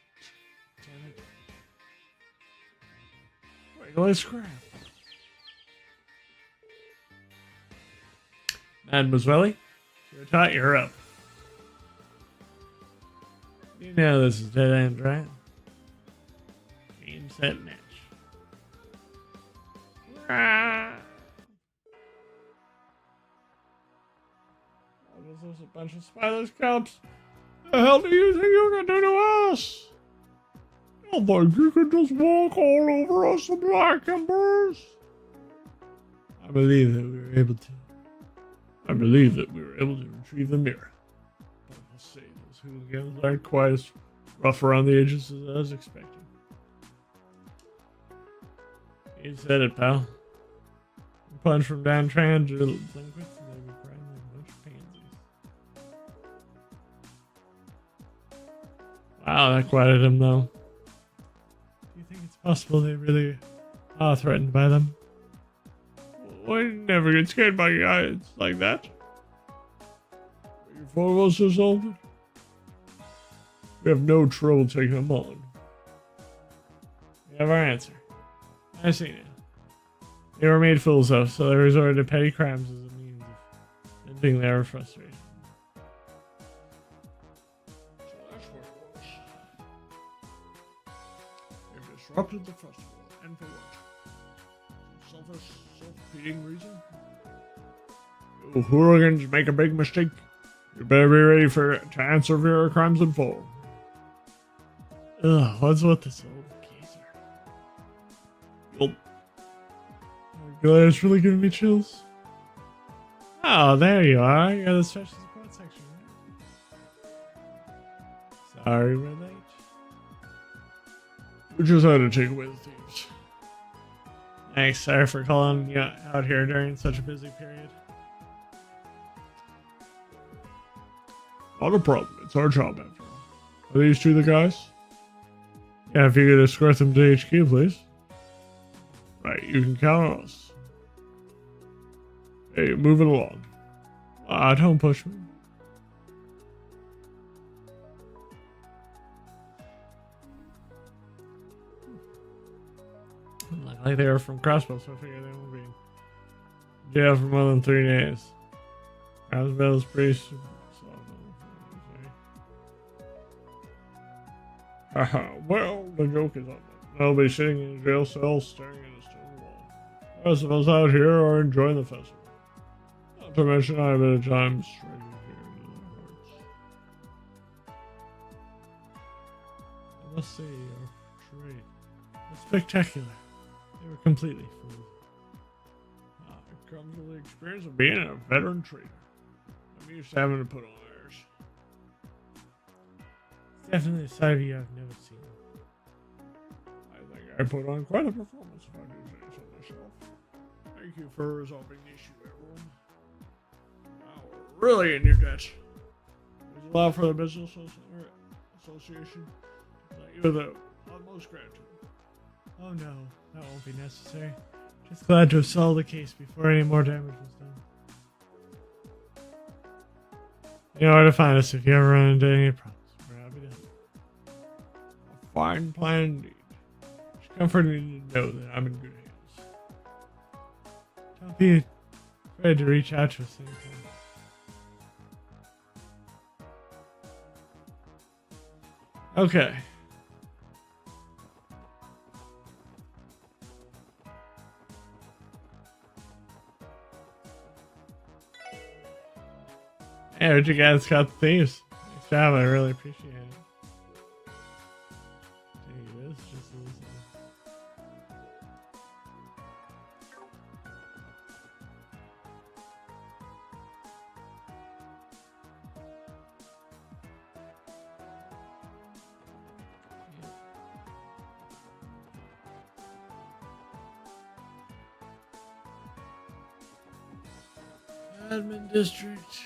Damn it. Wait, let's scrap. Mademoiselle, you're taught, you're up. You know this is dead end, right? Game, set, match. Ah. Oh, this is a bunch of spider scouts. The hell do you think you can do to us? You think you can just walk all over us in black embers? I believe that we were able to. I believe that we were able to retrieve the mirror. But we'll see, those hooligans aren't quite as rough around the edges as I was expecting. You said it, pal. A punch from Dan Tran to Linquist, and they were crying like a bunch of pansies. Wow, that quieted him, though. Do you think it's possible they really are threatened by them? I never get scared by guys like that. Are you four of us or something? We have no trouble taking them on. We have our answer. I see now. They were made fools of, so they resorted to petty crimes as a means of venting their frustration. So that's what it was. They've disrupted the festival, and for what? Self-feeding reason? You hooligans make a big mistake. You better be ready to answer for your crimes in full. Ugh, what's with this old geezer? Well, it's really giving me chills. Oh, there you are. You're the special support section. Sorry we're late. We just had to take away the thieves. Thanks, sorry for calling you out here during such a busy period. Not a problem. It's our job after all. Are these two the guys? Yeah, if you could escort them to HQ, please. Right, you can count on us. Hey, move it along. Don't push me. Look like they were from Crossbow, so I figure they won't be in jail for more than 3 days. Crossbow's pretty soft. Well, the joke is on them. They'll be sitting in a jail cell staring at a stone wall. The rest of us out here are enjoying the festival. Not to mention I have been a time stranger here in their hearts. I must say, your trade was spectacular. They were completely fooled. It comes with the experience of being a veteran trader. I'm used to having to put on airs. It's definitely a side of you I've never seen. I think I put on quite a performance if I do say so myself. Thank you for resolving the issue, everyone. Now we're really in your debt. There's a lot for the business association. Thank you for the utmost gratitude. Oh no, that won't be necessary. Just glad to have solved the case before any more damage was done. You know where to find us if you ever run into any problems. We're happy to help. A fine plan indeed. It's comforting to know that I'm in good hands. Don't be afraid to reach out to us anytime. Okay. Hey, what you guys got the thieves? Nice job, I really appreciate it. Gee, this just is Admin District.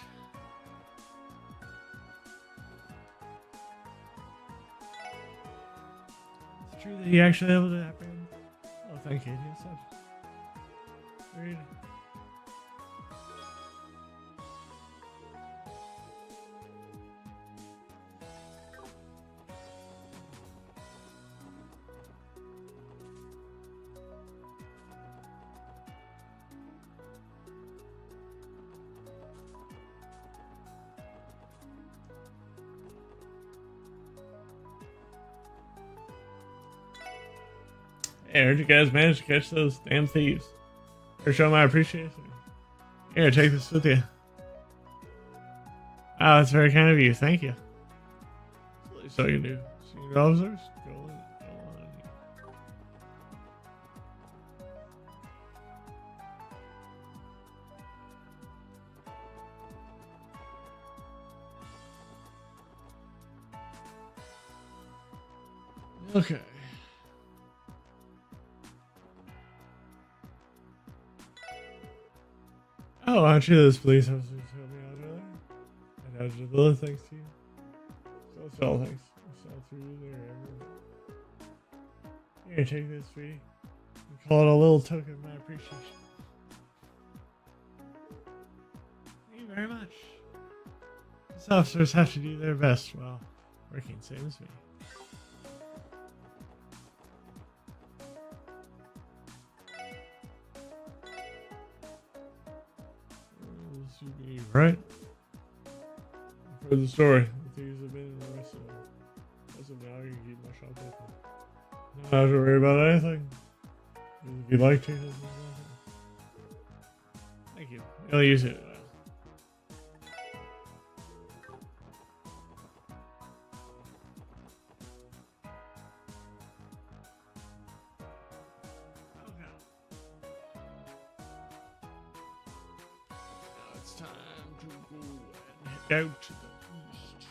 It's true that he actually able to happen. Oh, thank you. Yes, that's read. Hey, I heard you guys managed to catch those damn thieves. Better show my appreciation. Here, take this with you. Oh, that's very kind of you. Thank you. So you do. Senior officers, go on. Okay. Oh, aren't you those police officers who helped me out earlier? I dodged a bullet thanks to you. So thanks. I saw through there. Here, take this, sweetie. We call it a little token of my appreciation. Thank you very much. These officers have to do their best while working same as me. Right? I've heard the story. The thieves have been arrested. As of now, you can keep my shop open. Don't have to worry about anything. If you'd like to. Thank you. I'll use it. It's time to go and head out to the east.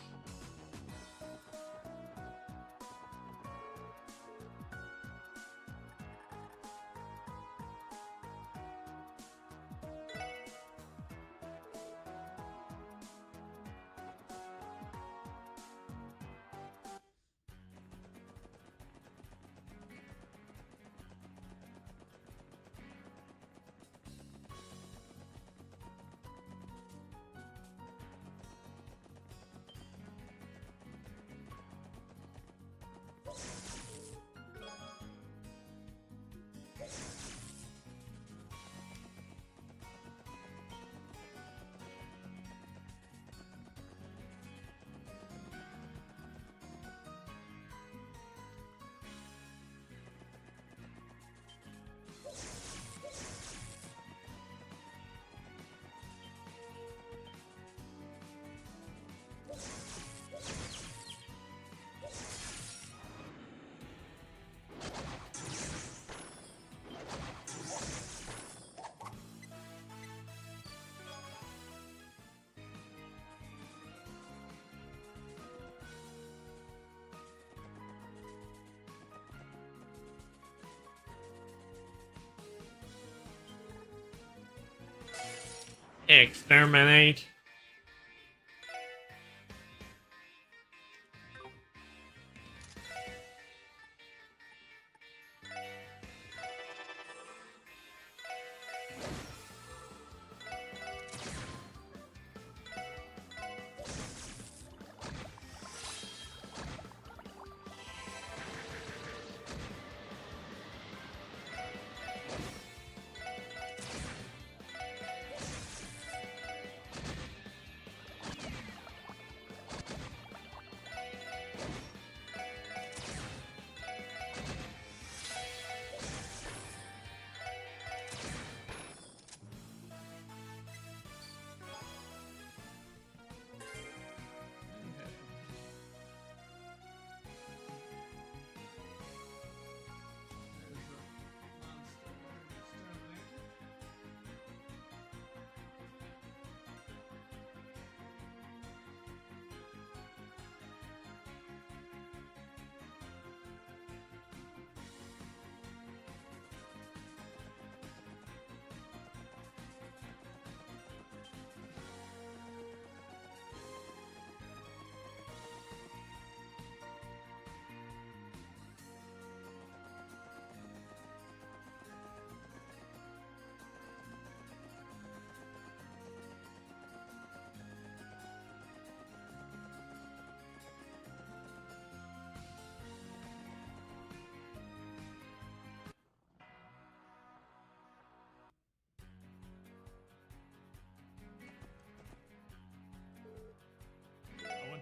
Exterminate.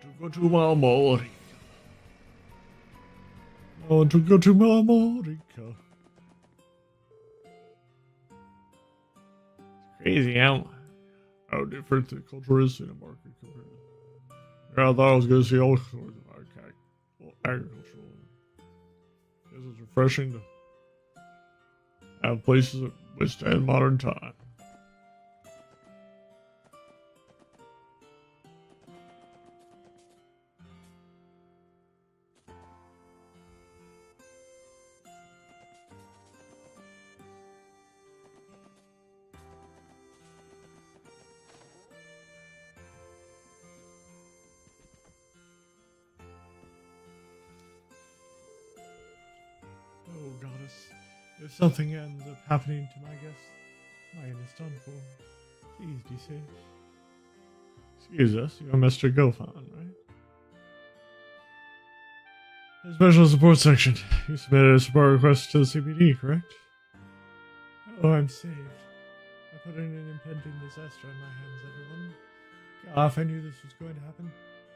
To go to Marmorica. I want to go to Marmorica. Crazy how different the culture is in a market compared to. Yeah, I thought I was going to see all sorts of agricultural. Guess it's refreshing to have places that withstand modern time. Oh, goddess. If something ends up happening to my guest, mine is done for. Please be safe. Excuse us, you're Mr. Gofan, right? The Special Support Section. You submitted a support request to the CPD, correct? Oh, I'm saved. I put in an impending disaster on my hands, everyone. God, if I knew this was going to happen,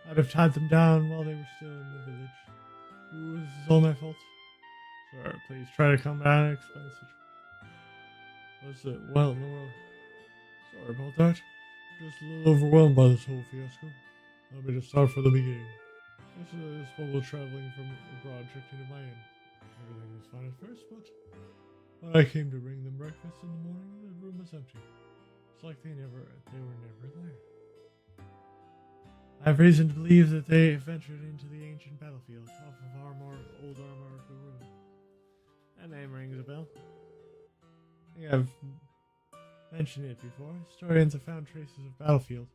I'd have tied them down while they were still in the village. Ooh, this is all my fault. Sir, please try to come back and explain the situation. What's it? Well in the world. Sorry about that. Just a little overwhelmed by this whole fiasco. Let me just start from the beginning. This one was traveling from abroad checked into my inn. Everything was fine at first, but when I came to bring them breakfast in the morning, the room was empty. It's like they were never there. I have reason to believe that they ventured into the ancient battlefield off of old Armorica Ruin. That name rings a bell. I think I've mentioned it before. Historians have found traces of battlefield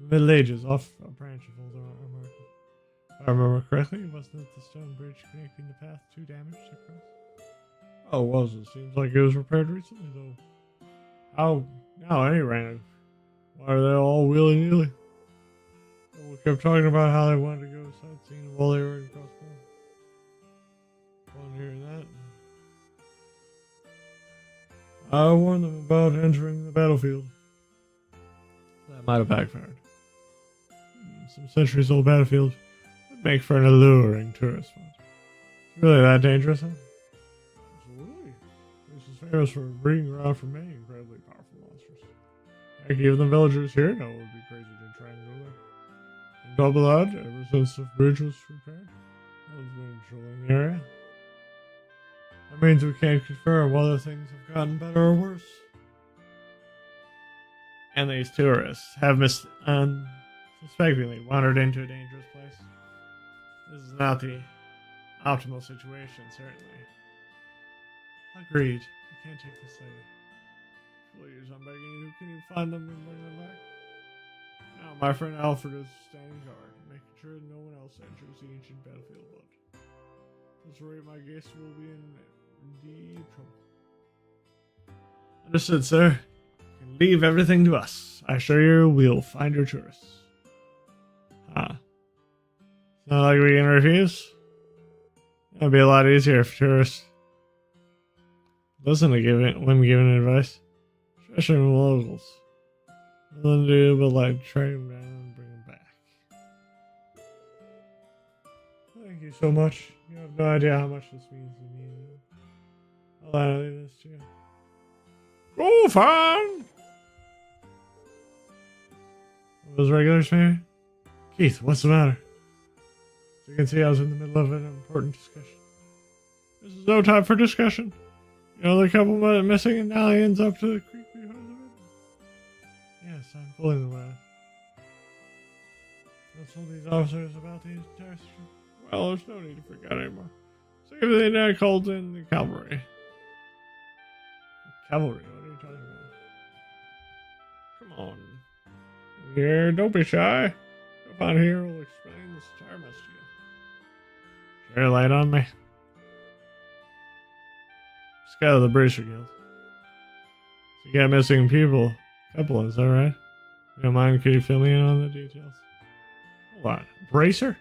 in the Middle Ages off a branch of old Armorica. If I remember correctly, wasn't it the stone bridge connecting the path too damaged to cross? Oh, it was. It seems like it was repaired recently, though. How? Now, anyway, why are they all willy-nilly? We kept talking about how they wanted to go sightseeing while they were in Crossbow. Fun hearing that. I warned them about entering the battlefield. That might have backfired. Some centuries old battlefield would make for an alluring tourist spot. It's really that dangerous, huh? Absolutely. This is famous for breeding around for many incredibly powerful monsters. Heck, even the villagers here know it would be crazy to try and go there. And double that, ever since the bridge was repaired, no one's been patrolling the area. That means we can't confirm whether things have gotten better or worse. And these tourists have unsuspectingly wandered into a dangerous place. This is not the optimal situation, certainly. Agreed. You can't take this lady. Please, I'm begging you, can you find them and bring them back? Now, my friend Alfred is standing guard, making sure no one else enters the ancient battlefield. But at this rate, my guests will be in deep trouble. Understood, sir. You can leave everything to us. I assure you, we'll find your tourists. It's not like we can refuse. It'd be a lot easier if tourists listen to when giving advice, especially from locals. Nothing to do but track them down and bring them back. Thank you so much. You have no idea how much this means to me. I'll leave this to you. Go fun! Those regulars, maybe? Keith, what's the matter? As you can see, I was in the middle of an important discussion. This is no time for discussion. You know the couple missing and aliens up to the creek behind the river? Yes, I'm fully aware. I told these officers about these terrorists. Well, there's no need to freak out anymore. So if they called in the cavalry. Cavalry? What are you talking about? Come on. Here, don't be shy. Come on here, we'll explain this entire mess to you. Share a light on me. Just got out of the Bracer Guild. So you got missing people. Couple, is that right? You don't mind, could you fill me in on the details? Hold on. Bracer?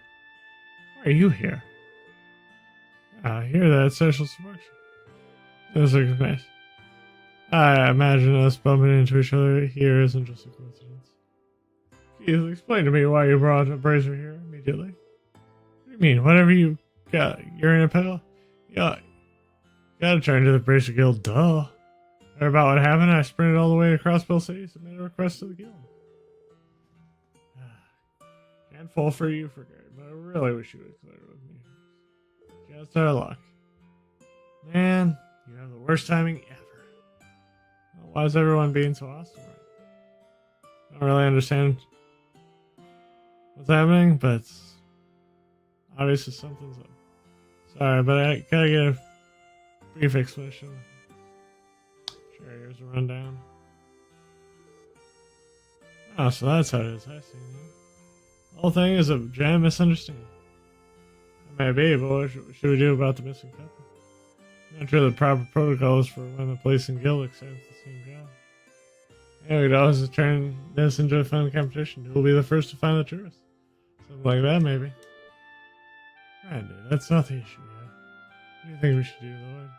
Why are you here? I hear that social selection. This looks nice. I imagine us bumping into each other here isn't just a coincidence. Can you explain to me why you brought a Bracer here immediately? What do you mean? Whatever you got, you're in a pedal? Yeah, gotta turn to the Bracer Guild, duh. Heard about what happened? I sprinted all the way to Crossbell City, submitted a request to the guild. Can't fall for you for good, but I really wish you would clear it with me. Just our luck. Man, you have the worst timing ever. Well, why is everyone being so awesome? I don't really understand what's happening, but obviously something's up. Sorry, but I gotta get a brief explanation. Sure, here's a rundown. Oh, so that's how it is. I see. The whole thing is a giant misunderstanding. It may be, but what should we do about the missing couple? I'm not sure the proper protocol is for when the place and guild accepts the same job. Yeah, we'd always turn this into a fun competition. Who will be the first to find the tourist? Something like that, maybe. Right, dude, that's not the issue yet. What do you think we should do, Lloyd?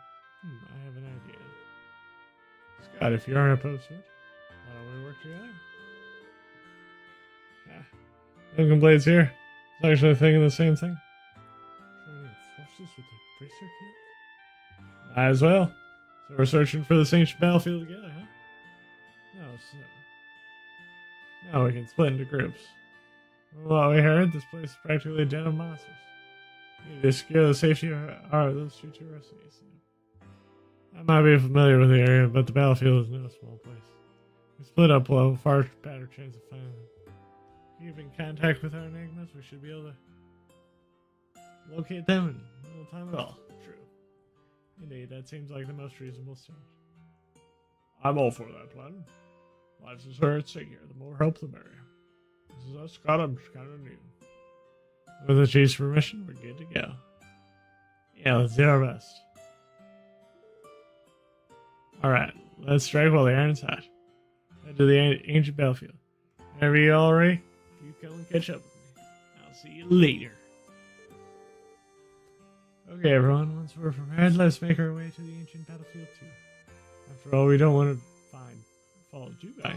I have an idea. Scott, if you aren't opposed to it, why don't we work together? Yeah. Lincoln Blade's here. I was actually thinking the same thing. Joining forces with the Bracer Guild? Might as well. So we're searching for this ancient battlefield together, huh? Now we can split into groups. From what we heard, this place is practically a den of monsters. We need to secure the safety of those future residents. I might be familiar with the area, but the battlefield is no small place. We split up, we'll have a far better chance of finding them. Keep in contact with our enigmas, we should be able to locate them in no time at all. True. Indeed, that seems like the most reasonable start. I'm all for that plan. Lives is where it's at here. The more help, the merrier. This is us, Scott. I'm just kind of new. With the chief's permission, we're good to go. Yeah, let's do our best. Alright, let's strike while the iron's hot. Head to the ancient battlefield. Whenever you're all ready, you come and catch up with me. I'll see you later. Okay, everyone, once we're prepared, let's make our way to the ancient battlefield too. After all, we don't want to find Fall Jugai.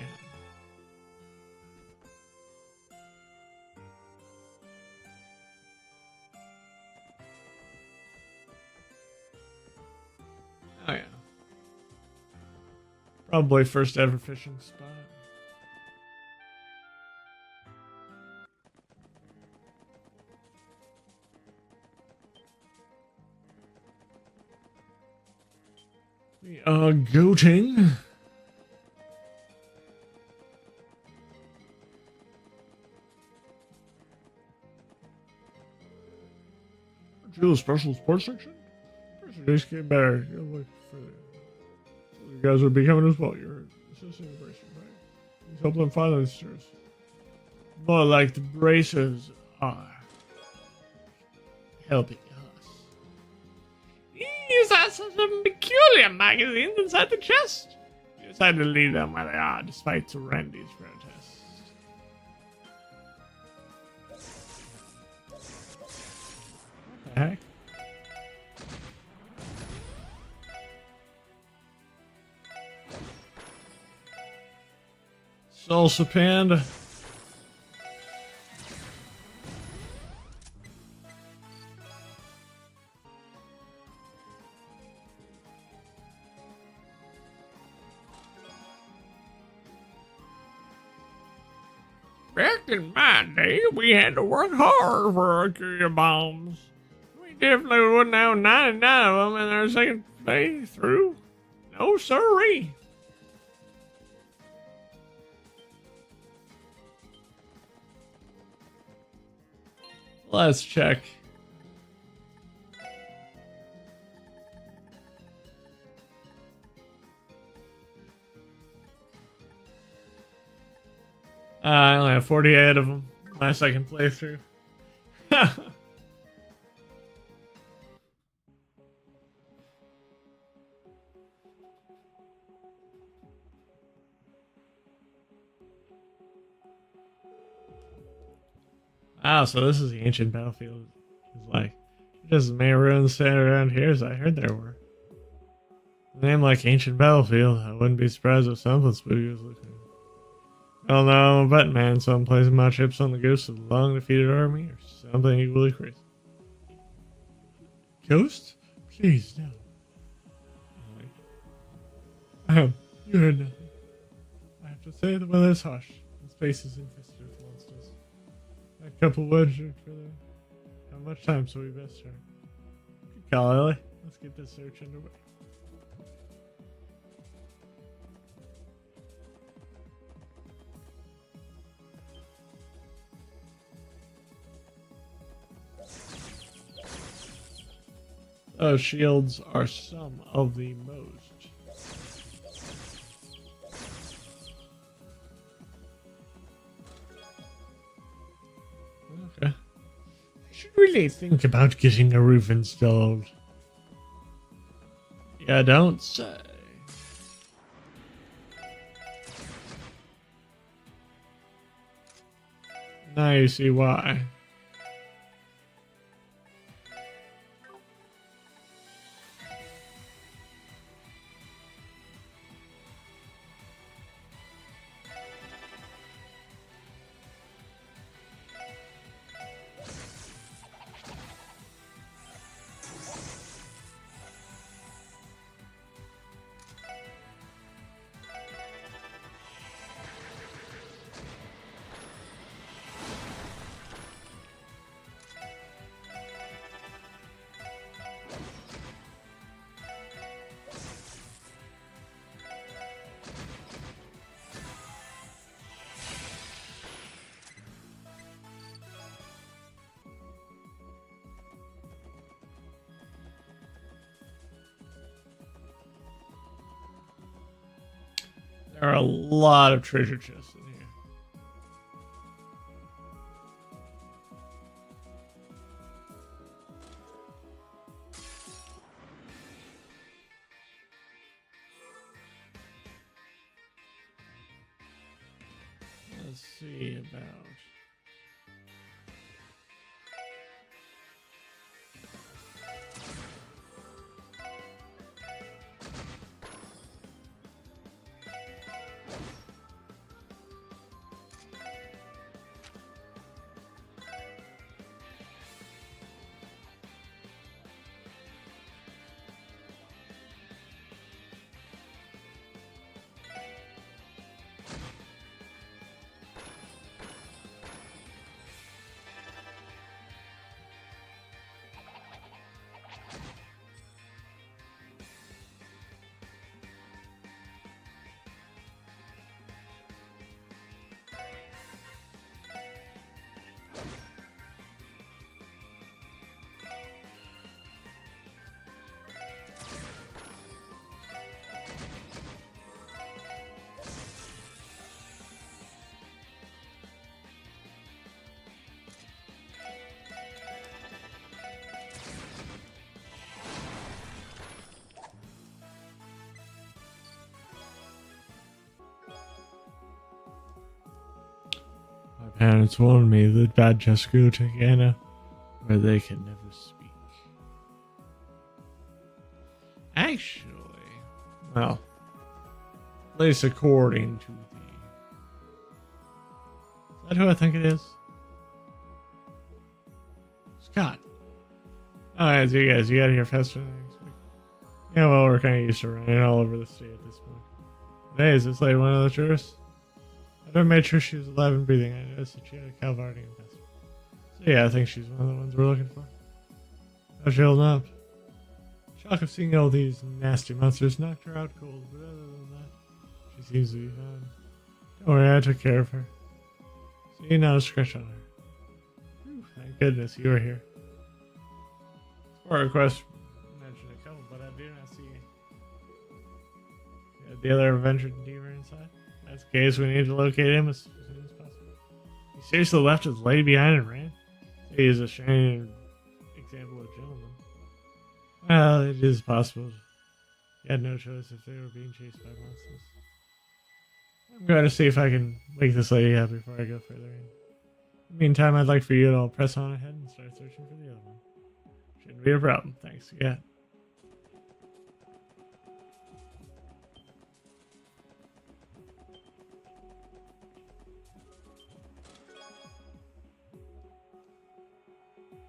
Oh yeah. Probably first ever fishing spot. We are goating. Do a special sports section? Just get better. You'll look further. You guys are becoming as well. You're assisting the Bracers, right? Please help them find those stairs. More like the Bracers are helping us. These are some peculiar magazines inside the chest. You decided to leave them where they are, despite Randy's protests. What the heck? Salsa Panda. Back in my day, we had to work hard for our career bombs. We definitely wouldn't have 99 of them in our second day through. No sirree. Let's check. I only have 48 of them. My second playthrough. Wow, so this is the ancient battlefield. It's like, just as many ruins standing around here as I heard there were. A name like Ancient Battlefield, I wouldn't be surprised if something spooky was looking. Well, no, I'm a button man, so I'm placing my chips on the ghost of the long defeated army or something equally crazy. Ghost? Please, no. You heard nothing. I have to say the weather's harsh, and space is infested with monsters. A couple words for further. How much time shall we best start? Good call, Ellie. Let's get this search underway. Those shields are some of the most. Okay. I should really think about getting a roof installed. Yeah, don't say. Now you see why. There are a lot of treasure chests in here. Let's see about... My parents warned me that bad chests grew to Ghana, where they can never speak. Actually, well, at least according to the... Is that who I think it is? Scott. Alright, so you guys, you got here faster than I expected. Yeah, well, we're kind of used to running all over the state at this point. Hey, is this lady one of the tourists? I never made sure she was alive and breathing. I noticed that she had a Calvardian vessel. So yeah, I think she's one of the ones we're looking for. How's she holding up? Shock of seeing all these nasty monsters knocked her out cold, but other than that, she seems to be fine. Don't worry, I took care of her. See, not a scratch on her. Whew, thank goodness you were here. For a request, mentioned a couple, but I do not see the other adventure demon inside. That's the case, we need to locate him as soon as possible. He seriously left his lady behind and ran? He is a shining example of gentleman. Well, it is possible. He had no choice if they were being chased by monsters. I'm going to see if I can wake this lady up before I go further in. In the meantime, I'd like for you to all press on ahead and start searching for the other one. Shouldn't be a problem. Thanks again.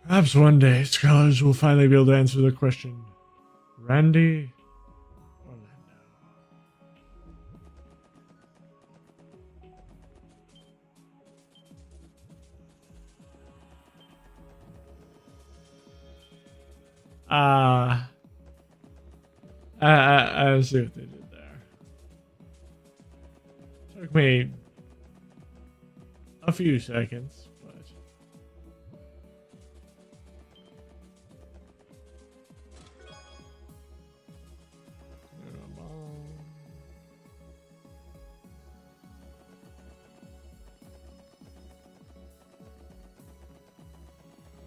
Perhaps one day, scholars will finally be able to answer the question, Randy Orlando. I see what they did there. Took me a few seconds, but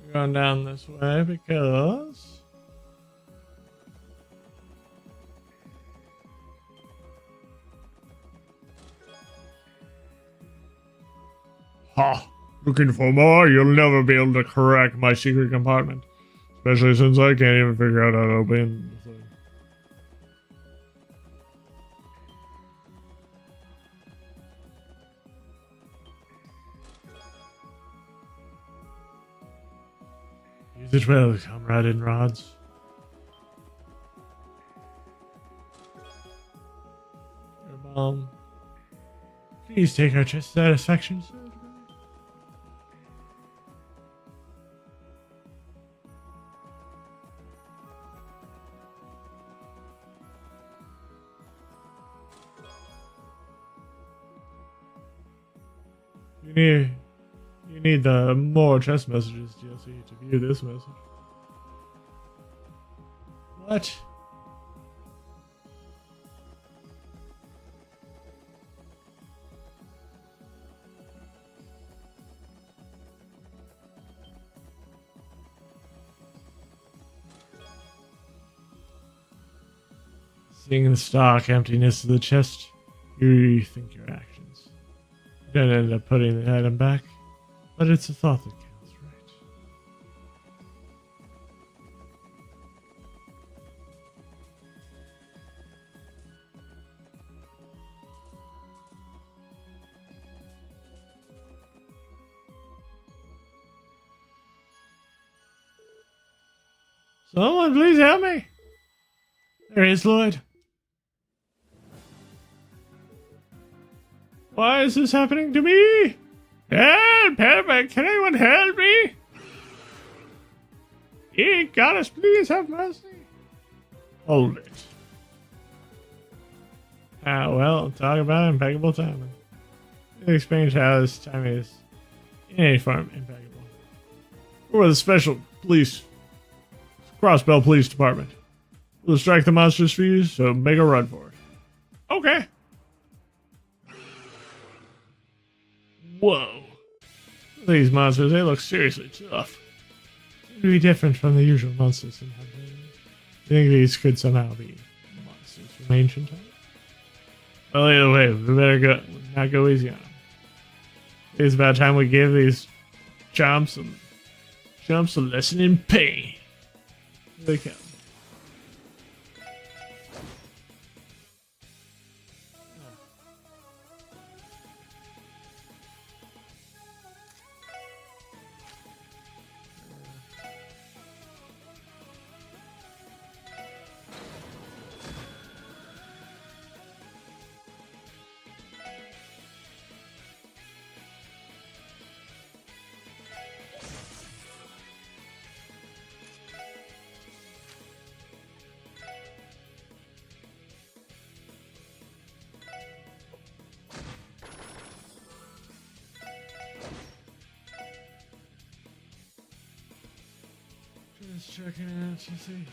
we're going down this way because ha! Looking for more? You'll never be able to crack my secret compartment. Especially since I can't even figure out how to open the thing. Use it well, comrade in rods. Please take our chest satisfaction, sir. You need the more chest messages DLC to view this message. What? Seeing the stark emptiness of the chest, you rethink your actions. You don't end up putting the item back, but it's a thought that counts, right? Someone please help me! There he is, Lloyd. Why is this happening to me? Help! Help! Can anyone help me? Ye goddess, please have mercy. Hold it. Ah, well, talk about impeccable timing. Explains how this time is, in any form, impeccable. We're the special police, Crossbell Police Department. We'll strike the monsters for you, so make a run for it. Okay. Whoa. These monsters, they look seriously tough. Seem to be different from the usual monsters in Hunter. I think these could somehow be monsters from ancient times. Well, either way, we better not go easy on them. It's about time we give these chumps a lesson in pain. Here they come. Just checking it out to see.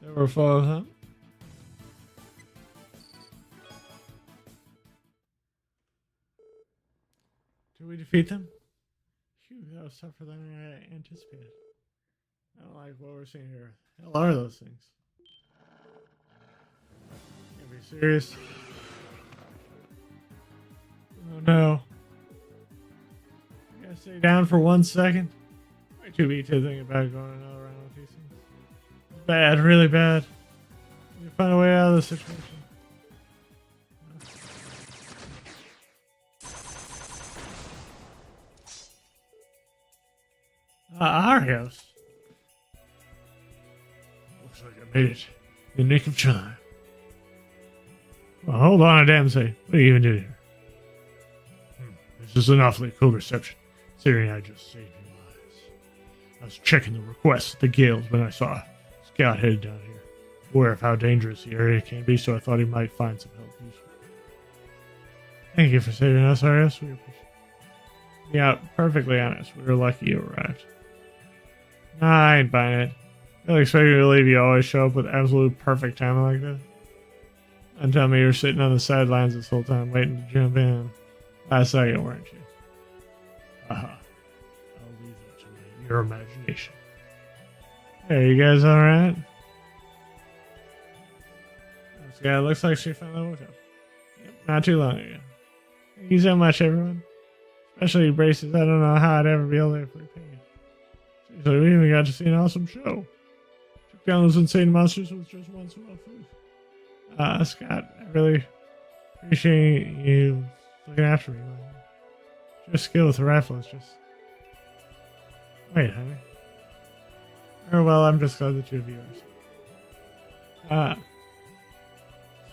There were 5, huh? Did we defeat them? Phew, that was tougher than I anticipated. I don't like what we're seeing here. Hell are those things? Can't be serious. Oh no. I gotta stay down for 1 second. Way too beat to think about going another round with these things. Bad, really bad. You find a way out of this situation. Arios. Looks like I made it in the nick of time. Well, hold on a damn second. What do you even do here? This is an awfully cool reception, considering I just saved your lives. I was checking the requests at the guild when I saw Scout headed down here, aware of how dangerous the area can be, so I thought he might find some help useful. Thank you for saving us, Arias. We appreciate it. Yeah, perfectly honest, we were lucky you arrived. Nah, I ain't buying it. I really expect me to believe you always show up with absolute perfect timing like this. And tell me you're sitting on the sidelines this whole time waiting to jump in. Last second, weren't you? Aha. I'll leave that to your imagination. Hey, you guys alright? Yeah, it looks like she finally woke up. Yep, not too long ago. Thank you so much, everyone. Especially braces. I don't know how I'd ever be able to repay you. So we even got to see an awesome show. Took down those insane monsters with just one small food. Scott, I really appreciate you looking after me. Your skill with the rifle is just... Wait, honey. Oh, well, I'm just glad that you have yours.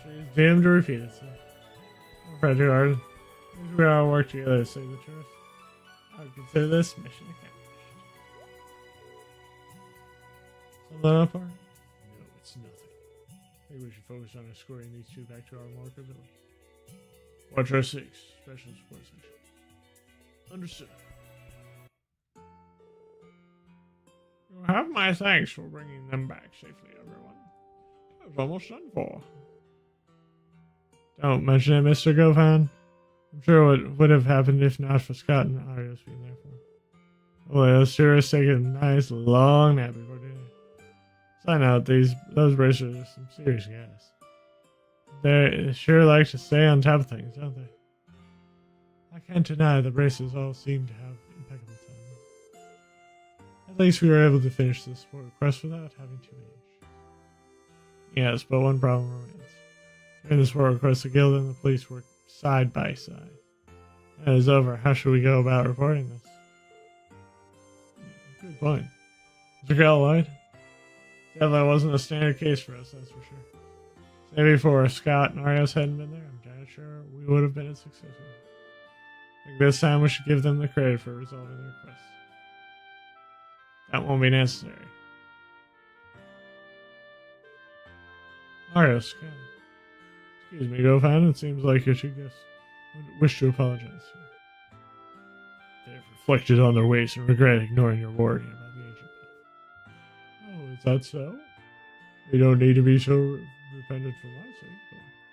She's doomed to repeat it, so... I'm afraid too hard. We all work together to save the truth. I would consider this mission accomplished. Something up, Art? No, it's nothing. I think we should focus on escorting these two back to our marker village. Watch our 6, special support section. Understood. You have my thanks for bringing them back safely, everyone. I was almost done for. Don't mention it, Mr. Govan. I'm sure what would have happened if not for Scott and Arios being there for. Oh, those tourists take a nice long nap before dinner. Sign out, those racers are some serious guys. They sure like to stay on top of things, don't they? I can't deny the racers all seem to have impeccable time. At least we were able to finish this sport quest without having too much. Yes, but one problem remains. During the sport request, the guild and the police work side by side. That is over. How should we go about reporting this? Good point. Mr. Galloway? Definitely wasn't a standard case for us, that's for sure. Maybe before Scott and Arios hadn't been there, I'm damn sure we would have been as successful. I think this time we should give them the credit for resolving the request. That won't be necessary. Arios, Scott. Excuse me, Govan, it seems like your two guests wish to apologize. They have reflected on their ways and regret ignoring your warning about the ancient path. Oh, is that so? We don't need to be so repentant for my sake,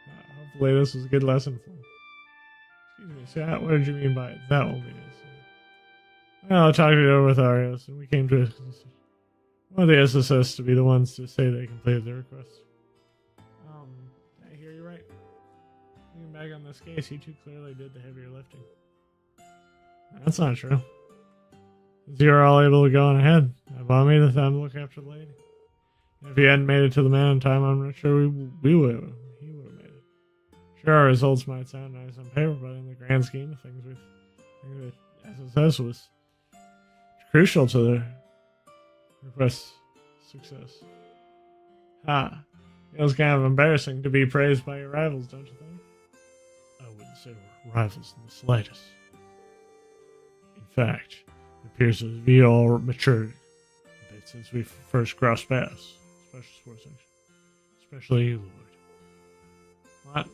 but hopefully this was a good lesson for them. Excuse me, Scott, what did you mean by it? That won't be necessary. Well, I talked it over with Arios, and we came to a decision. I want the SSS to be the ones to say they completed their request. I hear you right. Looking back on this case, you two clearly did the heavier lifting. That's not true. Since you were all able to go on ahead, I bought me the time to look after the lady. And if you hadn't made it to the man in time, I'm not sure he would have made it. Sure, our results might sound nice on paper, but in the grand scheme of things, I think that SSS was crucial to the request's success. Ha! Feels kind of embarrassing to be praised by your rivals, don't you think? I wouldn't say we're rivals in the slightest. In fact, it appears as if we all matured a bit since we first crossed paths. Special sports section. Especially you, Lloyd. What? Do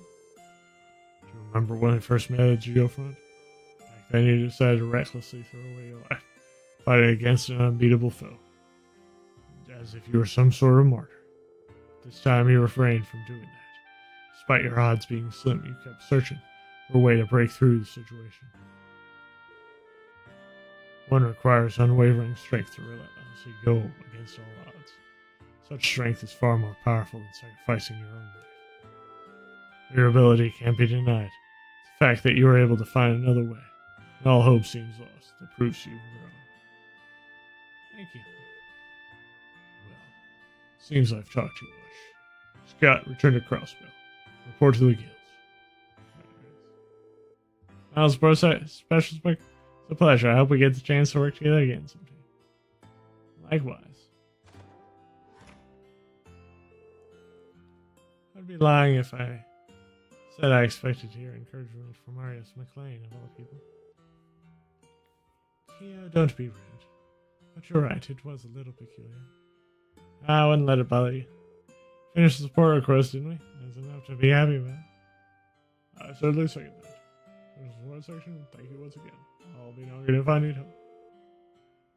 you remember when I first met at Judo Front? Back then you decided to recklessly throw away your life, fighting against an unbeatable foe. As if you were some sort of martyr. This time you refrained from doing that. Despite your odds being slim, you kept searching for a way to break through the situation. One requires unwavering strength to relentlessly go against all odds. Such strength is far more powerful than sacrificing your own life. Your ability can't be denied. It's the fact that you were able to find another way, and all hope seems lost, that proves you wrong. Thank you. Well, seems I've talked too much. Scott, return to Crossbell. Report to the guilds. Miles, Special Spec. It's a pleasure. I hope we get the chance to work together again sometime. Likewise. I'd be lying if I said I expected to hear encouragement from Marius McLean, of all people. Theo, don't be rude. But you're right, it was a little peculiar. I wouldn't let it bother you. Finished the support request, didn't we? That's enough to be happy about. I certainly second that. There's one section. Thank you once again. I'll be knowing if I need help.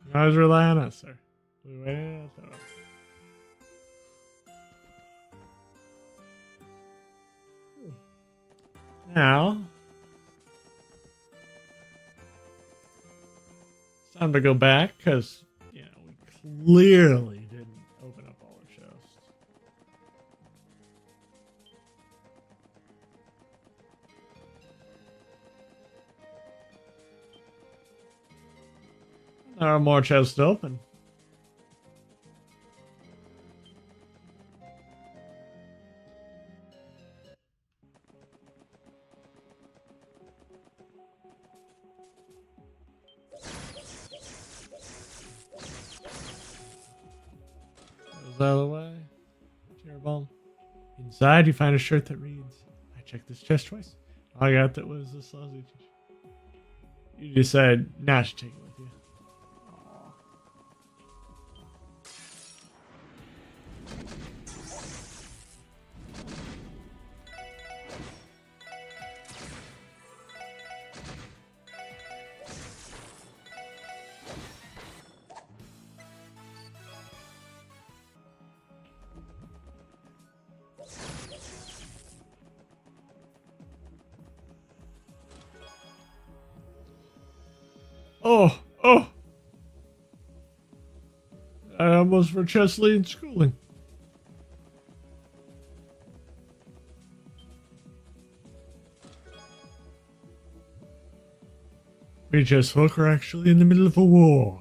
You can always rely on us, sir. We'll be waiting at the door. Now, it's time to go back because, we clearly didn't open up all our chests. There are more chests to open. Out of the way. Terrible. Inside, you find a shirt that reads, I checked this chest twice. All I got that was a sausage. You decide not to take it with you. Oh! I almost for Chesley in schooling. We just folk are actually in the middle of a war.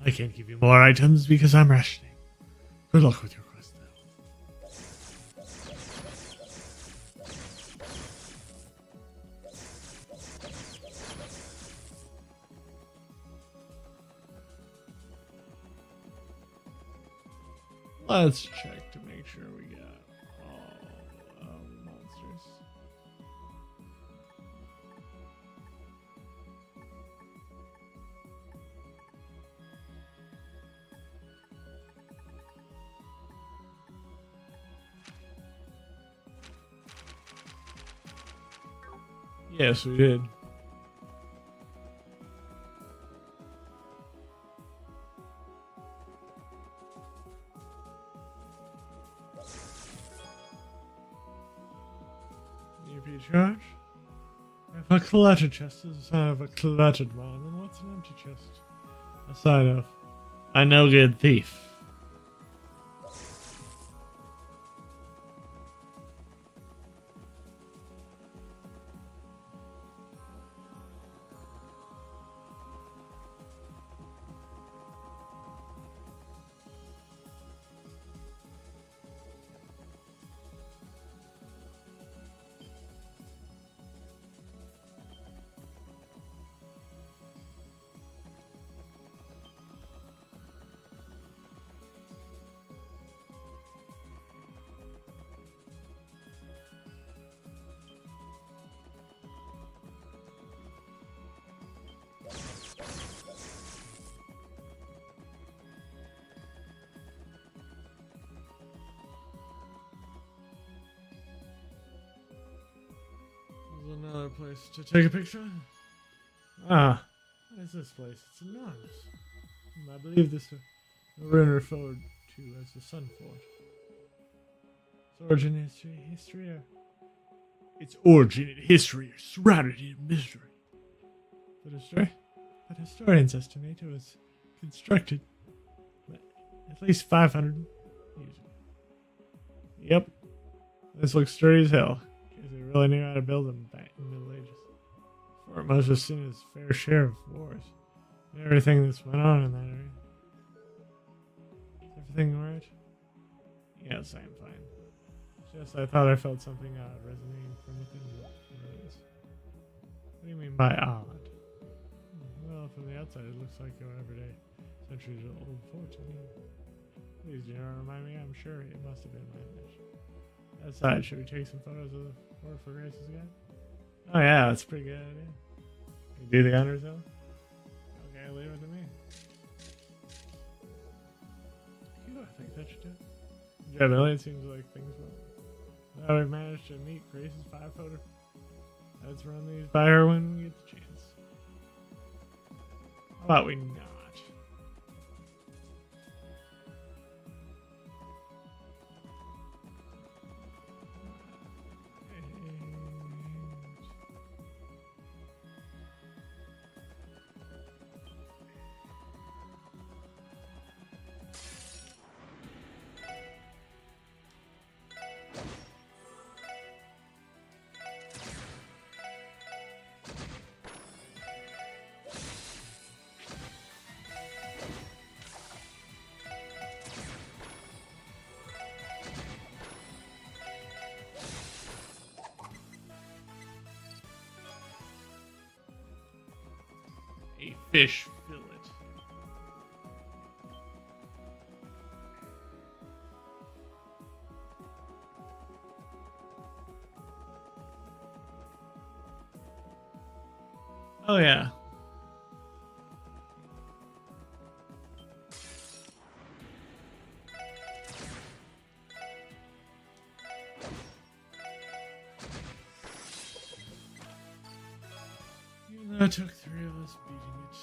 I can't give you more items because I'm rationing. Good luck with your quest, though. Let's check to make sure we got all monsters. Yes, we did. Charge? If a cluttered chest is a sign of a cluttered one, then what's an empty chest? A sign of a no-good thief. Another place to take a picture. Ah, what is this place? It's enormous. I believe this ruin referred to as the Sun Fort. Its origin in history are shrouded in mystery. But historians estimate it was constructed at least 500 years ago. Yep, this looks sturdy as hell. They really knew how to build them back in the Middle Ages. Fort must have seen its fair share of wars and everything that's went on in that area. Is everything alright? Yes, I am fine. Just I thought I felt something odd resonating from within the ruins. What do you mean by odd? Well, from the outside, it looks like your everyday centuries old fort to me. Please do not remind me. I'm sure it must have been my image. Outside, should we take some photos of the fort for Grace's again? Oh yeah, that's a pretty good idea. You do the honors though? Okay, leave it to me. Phew, I think that should do it. Yeah, Billy, it seems like things will. Now we've managed to meet Grace's 5-footer. Let's run these by her when we get the chance. How about we not? A fish fillet. Oh yeah. Even though it took 3 of us beating it.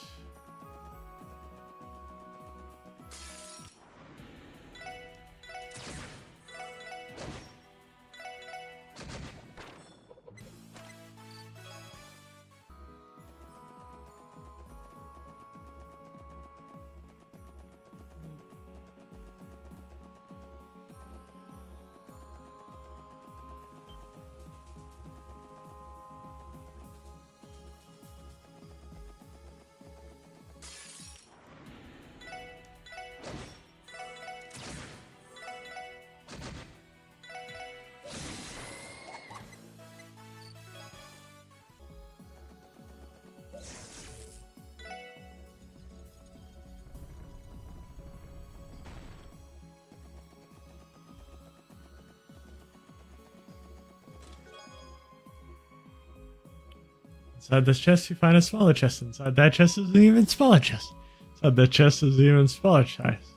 Inside this chest, you find a smaller chest. Inside that chest is an even smaller chest. Inside that chest is an even smaller chest.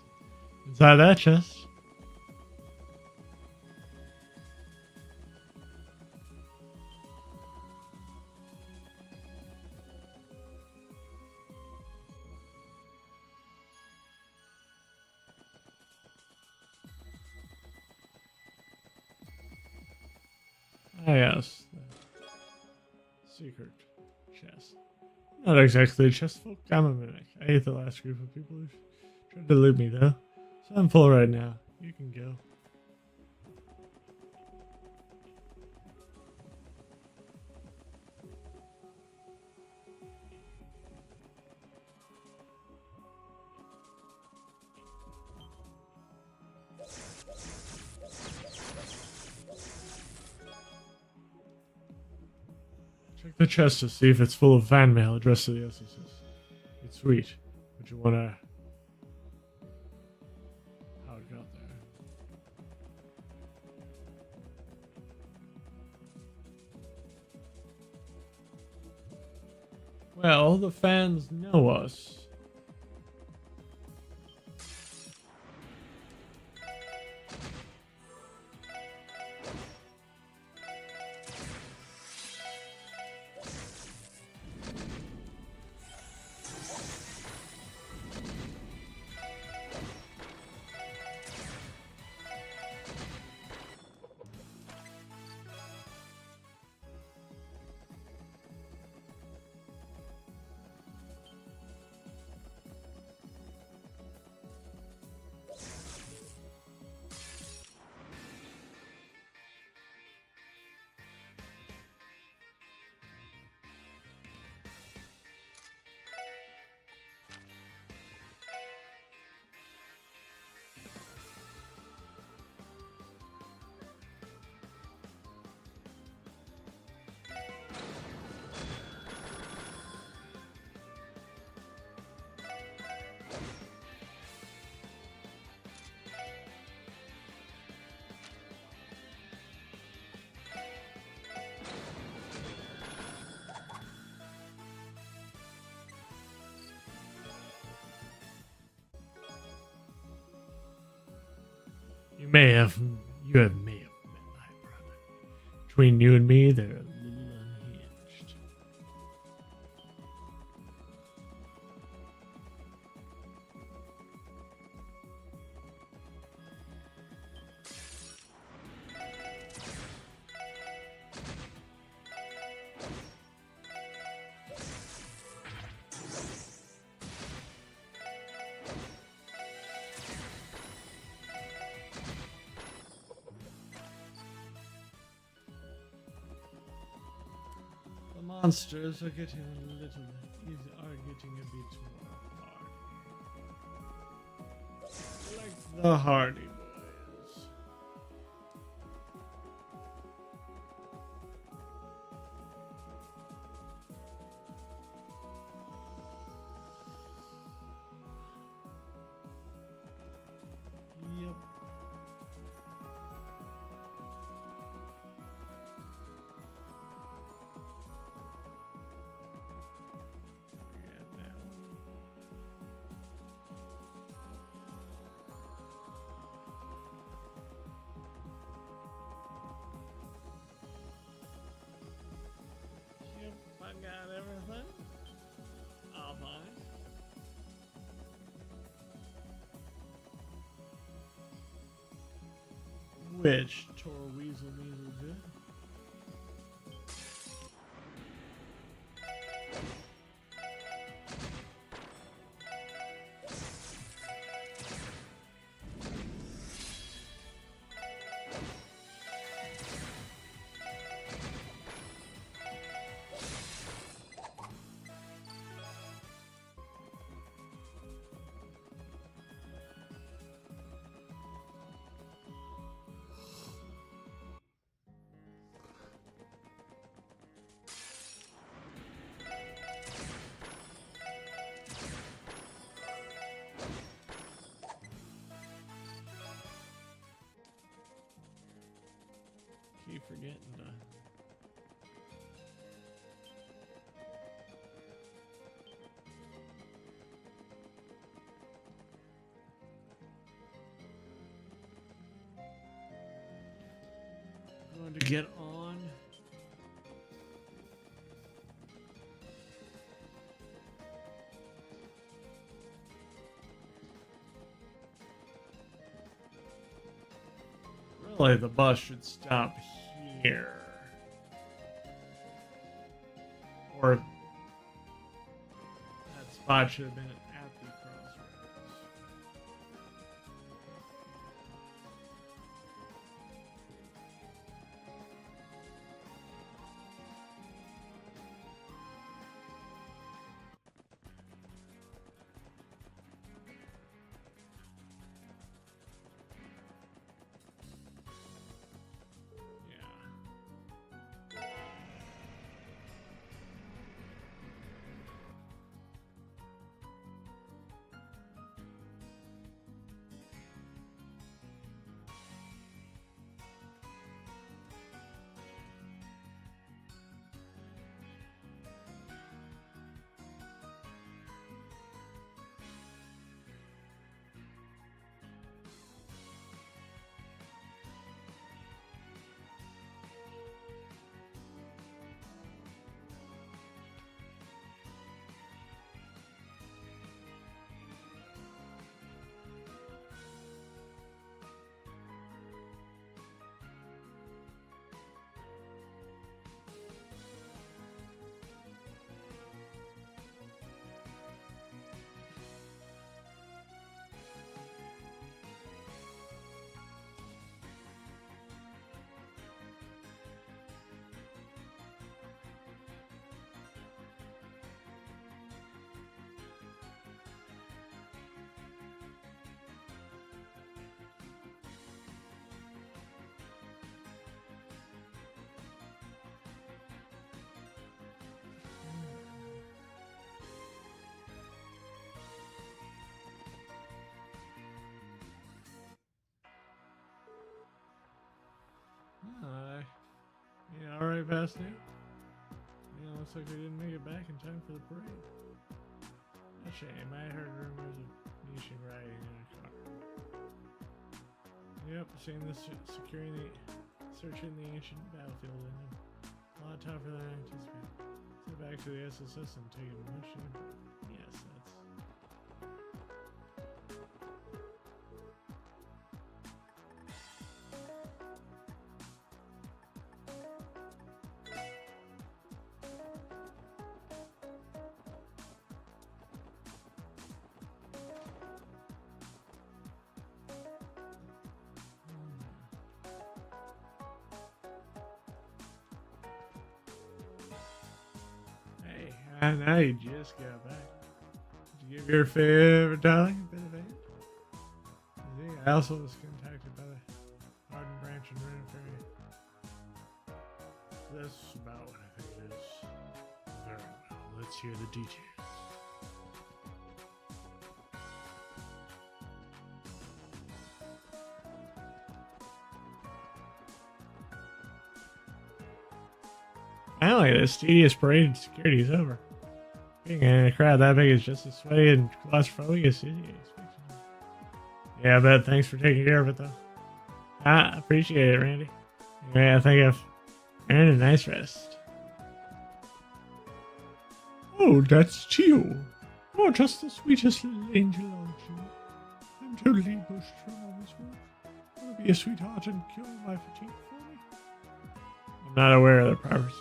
Inside that chest. Ah, yes. Secret chest. Not exactly a chest full. I'm a mimic. I hate the last group of people who tried to loot me, though. So I'm full right now. You can go. Check the chest to see if it's full of fan mail addressed to the Essences. It's sweet, but you wanna... how it got there. Well, the fans know us. may have met my brother. Between you and me, they're a little unhinged. The monsters are getting a little bit more hardy. Like the Hardy Boys. Yep. Yep, I got everything. All fine. Which Toro Weasel Measle did. Keep forgetting to. Going to get on. Really, the bus should stop here. Or that spot should have been at the crossroads. Hi. Yeah, alright, past you? Yeah, looks like we didn't make it back in time for the parade. A shame. I heard rumors of Nishin riding in a car. Yep, seeing this searching the ancient battlefield in him. A lot tougher than I anticipated. Sit back to the SSS and take it much. Yes, that's. Now you just got back. Did you give your favorite darling a bit of aid? I also was contacted by the Arden Branch and Ren Ferry. That's about what I think it is. Very well. Let's hear the details. Finally, this tedious parade and security is over. Being in a crowd that big is just as sweaty and claustrophobic as city expected. Yeah, I bet. Thanks for taking care of it, though. I appreciate it, Randy. Anyway, I think I've earned a nice rest. Oh, that's Chio. You're just the sweetest little angel, aren't you? I'm totally pushed from all this work. Wanna be a sweetheart and cure my fatigue for me? I'm not aware of the prophecy.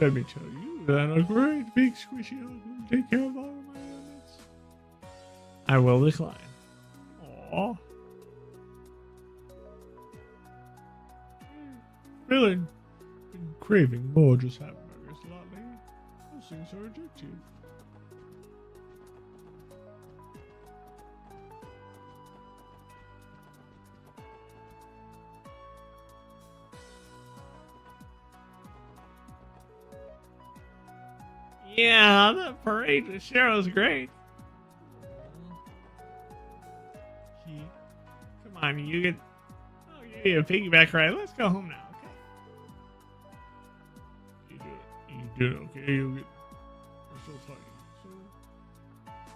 Let me tell you that a great big squishy hug will take care of all of my ailments. I will decline. Aww. Feeling been craving more just hamburgers lately. Those things are addictive. Yeah, the parade with Cheryl's great. Come on, you get. Oh, you need a piggyback ride. Let's go home now, okay? You did okay. You're still tired. So,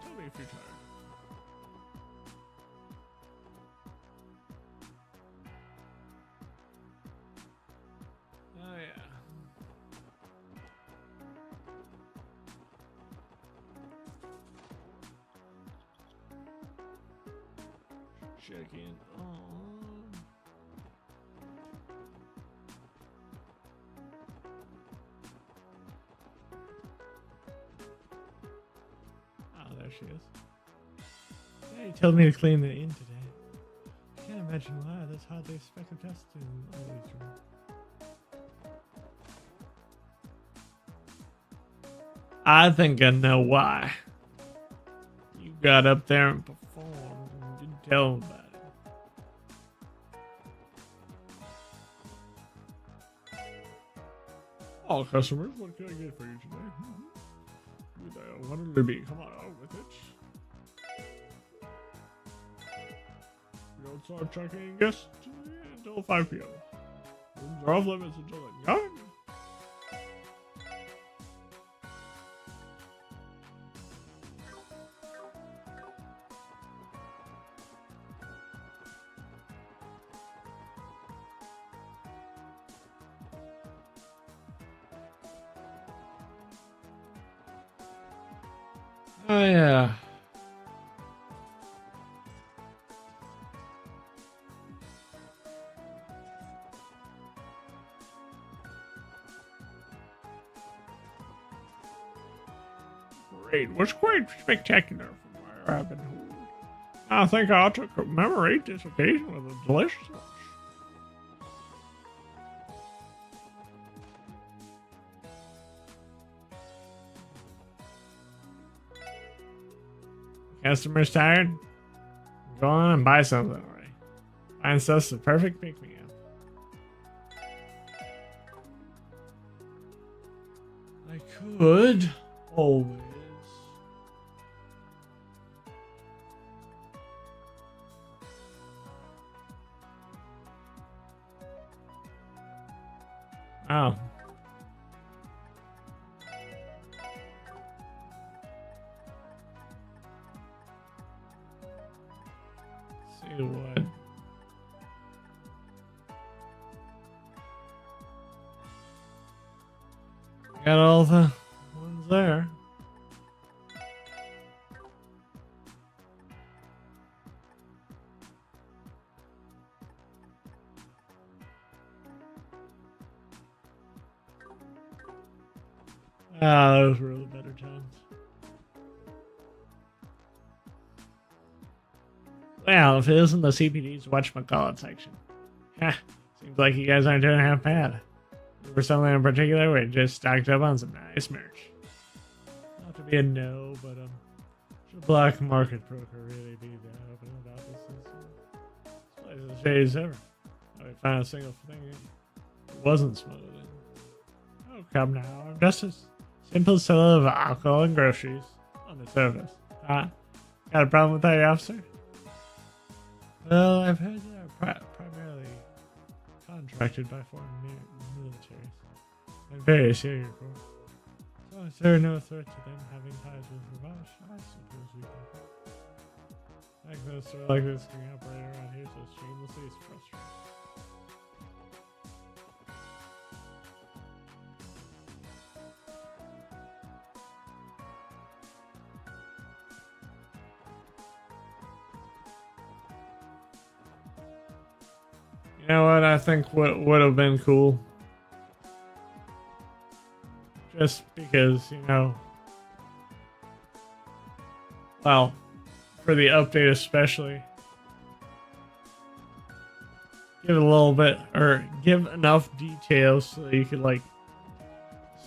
tell me if you're tired. Oh yeah. Check in on. Oh, there she is. Hey, he told me to clean the inn today. Can't imagine why. That's hardly a speck of dust in Ollie's room. I think I know why. You got up there and performed and didn't tell him about it. All customers, what can I get for you today? What did it be? Come on out with it. We don't start checking in guests until 5 p.m. Rooms are off limits until 9. Oh yeah. Parade was quite spectacular from where I've been told. I think I ought to commemorate this occasion with a delicious lunch. Customers tired? Go on and buy something already. Find stuff's the perfect pick-me-up. I could always. Oh. See what Got all the ones there. Ah, those were the better times. Well, if it isn't the CPD's whatchamacallit section. Ha, seems like you guys aren't doing half bad. For something in particular, we just stocked up on some nice merch. Not to be a no, but should a black market broker really be that open about this? This place is as shady as ever. I would find a single thing it wasn't smuggled in. Oh, come now. I'm just a simple seller of alcohol and groceries on the surface. Got a problem with that, officer? Well, I've heard they're primarily contracted by foreign militaries and various area corps. So is there no threat to them having ties with Ravash? I suppose we can. Like no store like this can operate around here so shamelessly is frustrating. You know what I think would have been cool? Just because, you know, well, for the update especially, give it a little bit, or give enough details so that you could, like,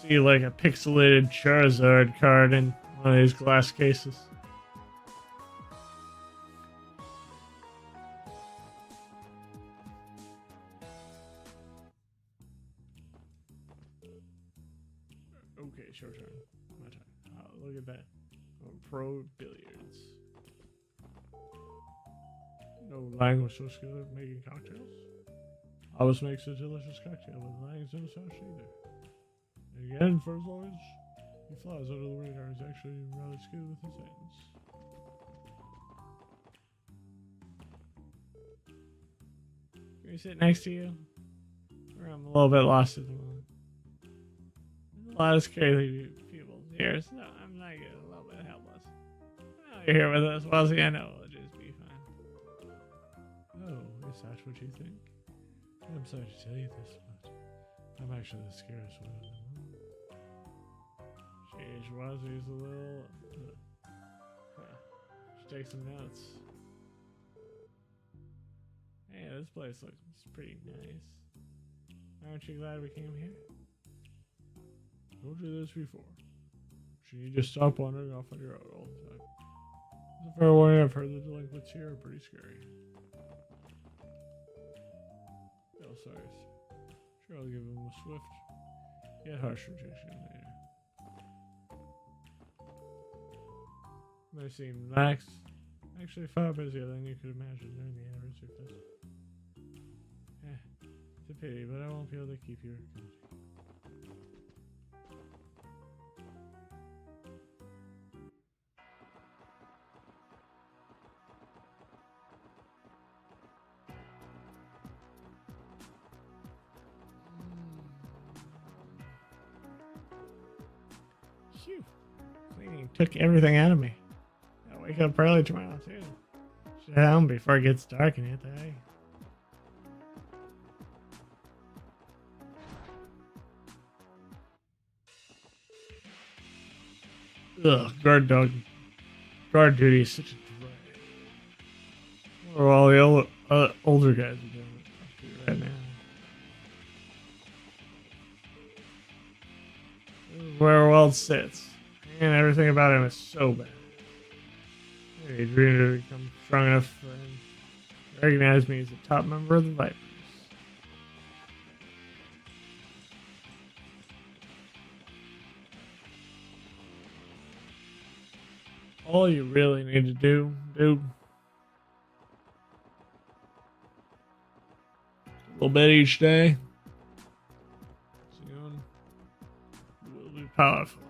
see, like, a pixelated Charizard card in one of these glass cases. Okay, short turn. My turn. Oh, look at that. Pro billiards. No language so skilled at making cocktails. Always makes a delicious cocktail with language no sauce either. Again, for as long as he flies under the radar, he's actually rather skilled with his hands. Can we sit next to you? Or I'm a little bit lost at the moment. There's a lot of scary people here, so I'm not getting a little bit helpless. Oh, you're here with us, Wellesley. I know it'll just be fine. Oh, is that what you think? I'm sorry to tell you this, but I'm actually the scariest one of them all. Sheesh, Wellesley's a little... She takes some notes. Hey, this place looks pretty nice. Aren't you glad we came here? Told you this before. You just stop wandering off on your own all the time. As a fair warning, I've heard the delinquents here are pretty scary. Oh, sorry. Sure, I'll give him a swift, yet harsh rejection later. They seem lax. Actually, far busier than you could imagine during the anniversary fest. It's a pity, but I won't be able to keep your company. Phew. Cleaning took everything out of me. I'll wake up early tomorrow, too. Should head home before it gets dark and hit the hay. Ugh, guard duty is such a drag. What are all the older guys are doing right now? This is where Weld sits. And everything about him is so bad. He dreamed to become strong enough for him to recognize me as a top member of the Vipers. All you really need to do, dude, a little bit each day, soon you will be powerful.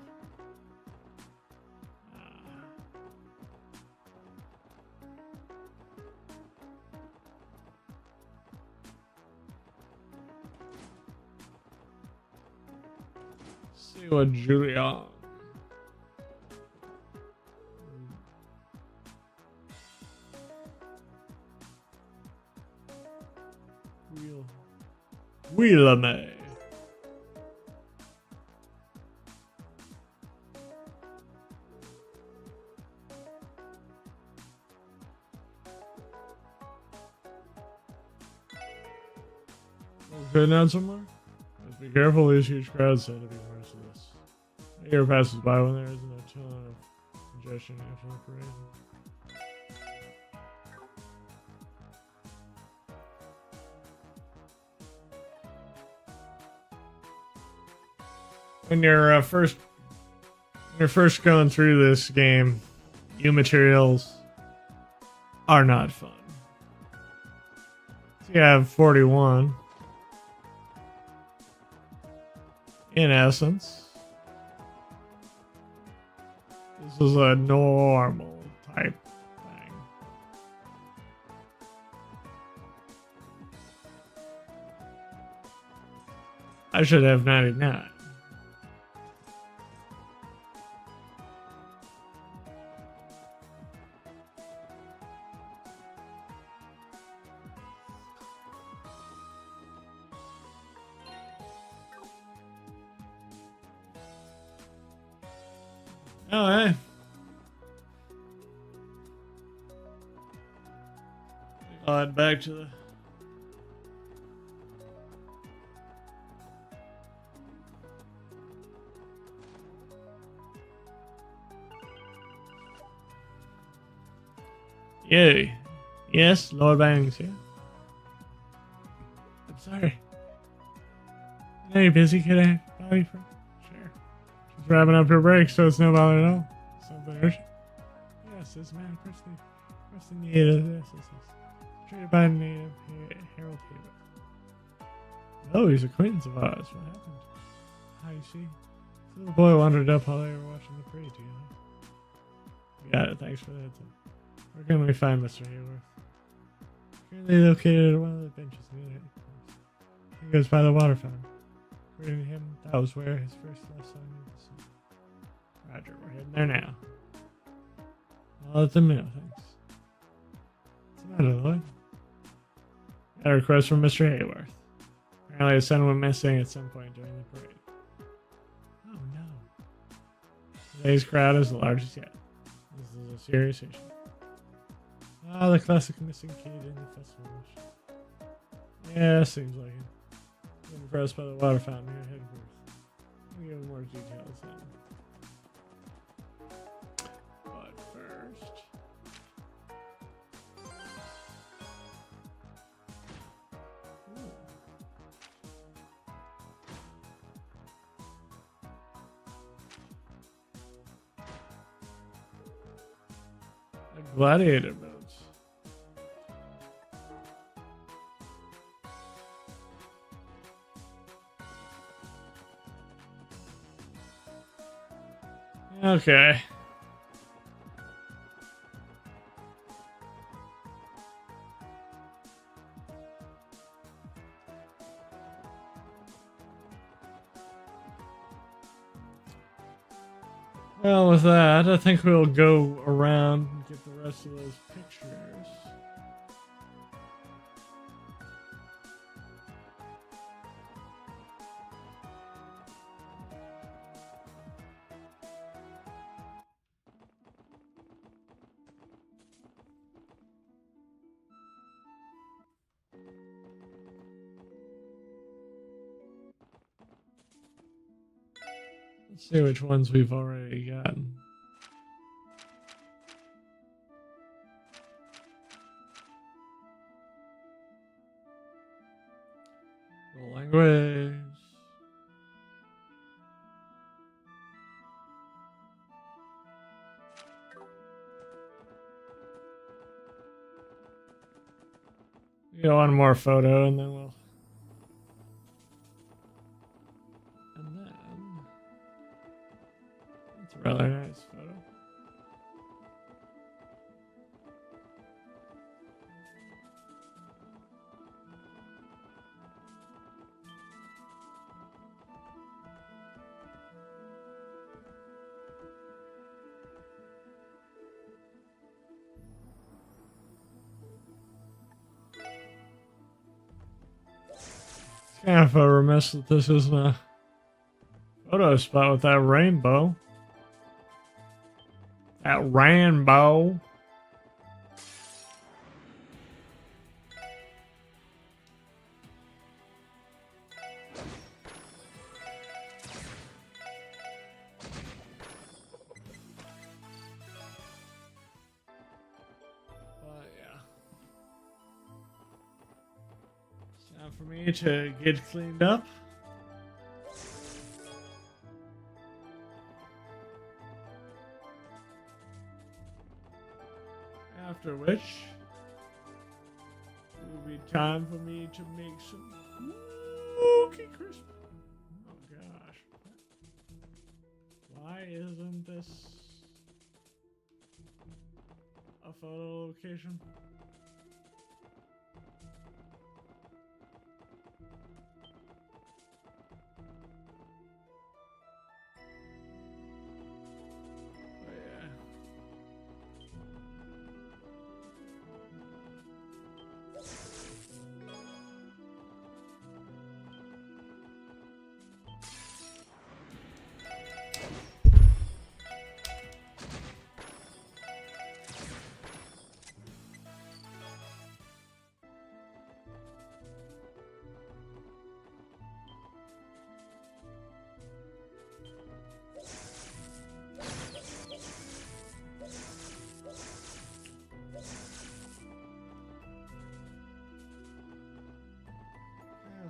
see what Julian. Wheelame. Okay, now somewhere. Let's be careful, these huge crowds tend to be merciless. A year passes by when there isn't a ton of congestion after the parade. When you're first going through this game, new materials are not fun. So you have 41. In essence, this is a normal type thing. I should have 99. Oh, hey. I'll head back to the... Yay. Yes, Lord Bangs here. I'm sorry. Are you busy, kid? Bobby? Sure. Just wrapping up your break, so it's no bother at all. Something urgent? Yes, this man pressing need of this. Treated by a native Harold Haber. Oh, he's acquaintance of ours. What happened? How you see? The little boy wandered up while they were watching the parade together. Got it. Thanks for the heads up. Where can we find Mr. Hayworth? Currently located at one of the benches near it. He goes by the water fountain. According to him, that was where his first love song was. Roger, we're heading there now. I'll let them know, thanks. What's the matter, Lloyd? Got a request from Mr. Hayworth. Apparently his son went missing at some point during the parade. Oh no. Today's crowd is the largest yet. This is a serious issue. Ah, the classic missing kid in the festival. Yeah, seems like it. I'm impressed by the water fountain near headquarters. I'll give more details then. But first... A gladiator boats. Okay. Well, with that, I think we'll go around and get the rest of those pictures. Let's see which ones we've already gotten. Rolling waves. We got one more photo and then we'll... Rather nice photo. Kind of a remiss that this isn't a photo spot with that rainbow. That rainbow. Time for me to get cleaned up. After which, it will be time for me to make some spooky Christmas. Oh gosh. Why isn't this a photo location?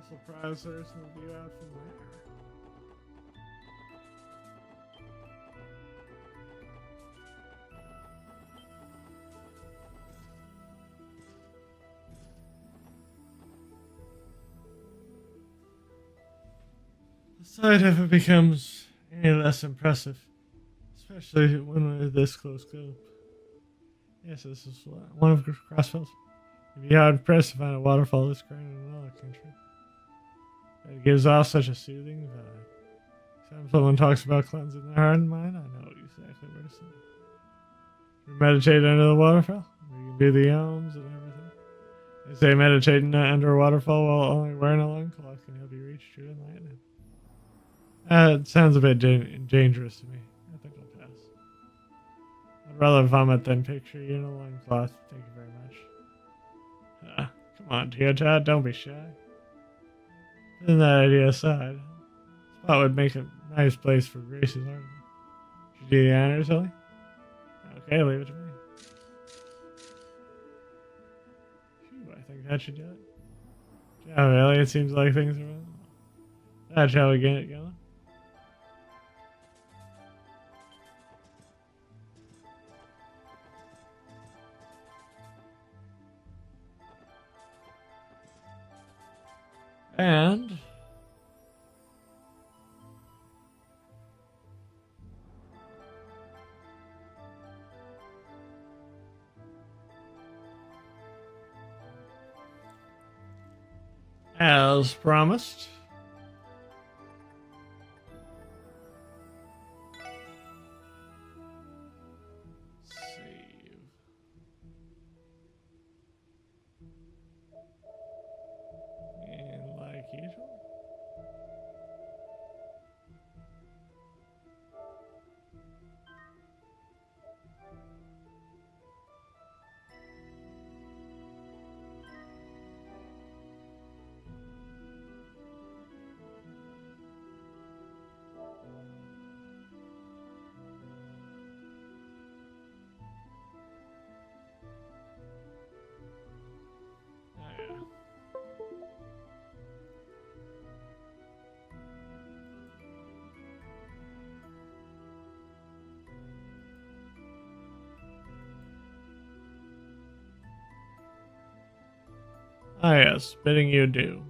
Surprise, there's no view out from there. The sight of it becomes any less impressive, especially when we're this close to. Yes, this is one of Crossfell's. You'd be hard pressed to find a waterfall this grand in another country. It gives off such a soothing vibe. Time someone talks about cleansing their heart and mind, I know exactly where to sit. You meditate under the waterfall. You can do the yawns and everything. They say meditating under a waterfall while only wearing a loincloth can help you reach true enlightenment. It sounds a bit dangerous to me. I think I'll pass. I'd rather vomit than picture you in a loincloth. Thank you very much. Come on, Teotihuacan, don't be shy. Putting that idea aside, this spot would make a nice place for Gracie's article. Should you do the honors, Ellie? Okay, leave it to me. Phew, I think that should do it. Good job, Ellie. It seems like things are well. That's how we get it going. And as promised, save. And like usual. Ah yes, bidding you adieu.